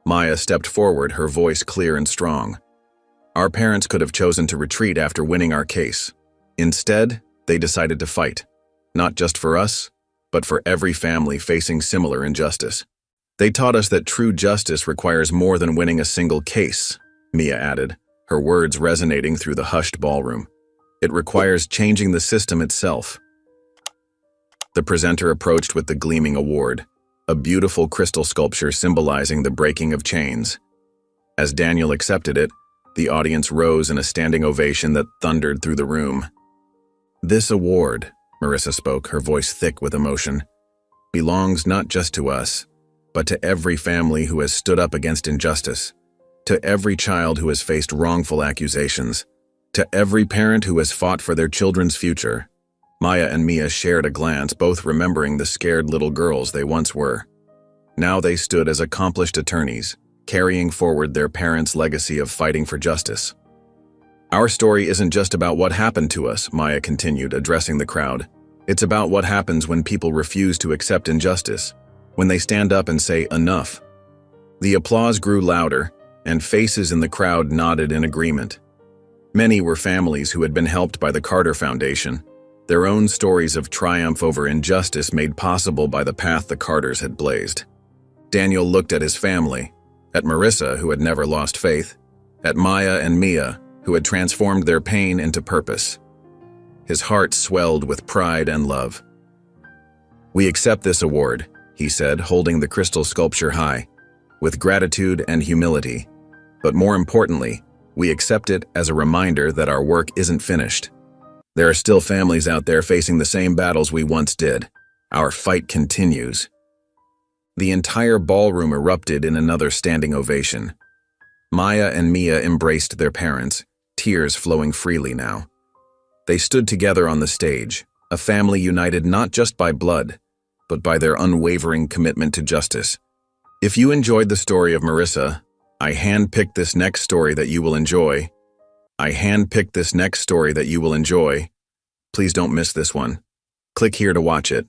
S1: Maya stepped forward, her voice clear and strong. Our parents could have chosen to retreat after winning our case. Instead, they decided to fight, not just for us, but for every family facing similar injustice. They taught us that true justice requires more than winning a single case, Mia added, her words resonating through the hushed ballroom. It requires changing the system itself. The presenter approached with the gleaming award, a beautiful crystal sculpture symbolizing the breaking of chains. As Daniel accepted it, the audience rose in a standing ovation that thundered through the room. This award, Marissa spoke, her voice thick with emotion, belongs not just to us, but to every family who has stood up against injustice, to every child who has faced wrongful accusations, to every parent who has fought for their children's future. Maya and Mia shared a glance, both remembering the scared little girls they once were. Now they stood as accomplished attorneys, carrying forward their parents' legacy of fighting for justice. Our story isn't just about what happened to us, Maya continued, addressing the crowd. It's about what happens when people refuse to accept injustice, when they stand up and say enough. The applause grew louder, and faces in the crowd nodded in agreement. Many were families who had been helped by the Carter Foundation, their own stories of triumph over injustice made possible by the path the Carters had blazed. Daniel looked at his family, at Marissa, who had never lost faith, at Maya and Mia, who had transformed their pain into purpose. His heart swelled with pride and love. "We accept this award," he said, holding the crystal sculpture high, "with gratitude and humility. But more importantly, we accept it as a reminder that our work isn't finished. There are still families out there facing the same battles we once did. Our fight continues." The entire ballroom erupted in another standing ovation. Maya and Mia embraced their parents, tears flowing freely now. They stood together on the stage, a family united not just by blood, but by their unwavering commitment to justice. If you enjoyed the story of Marissa, I handpicked this next story that you will enjoy. Please don't miss this one. Click here to watch it.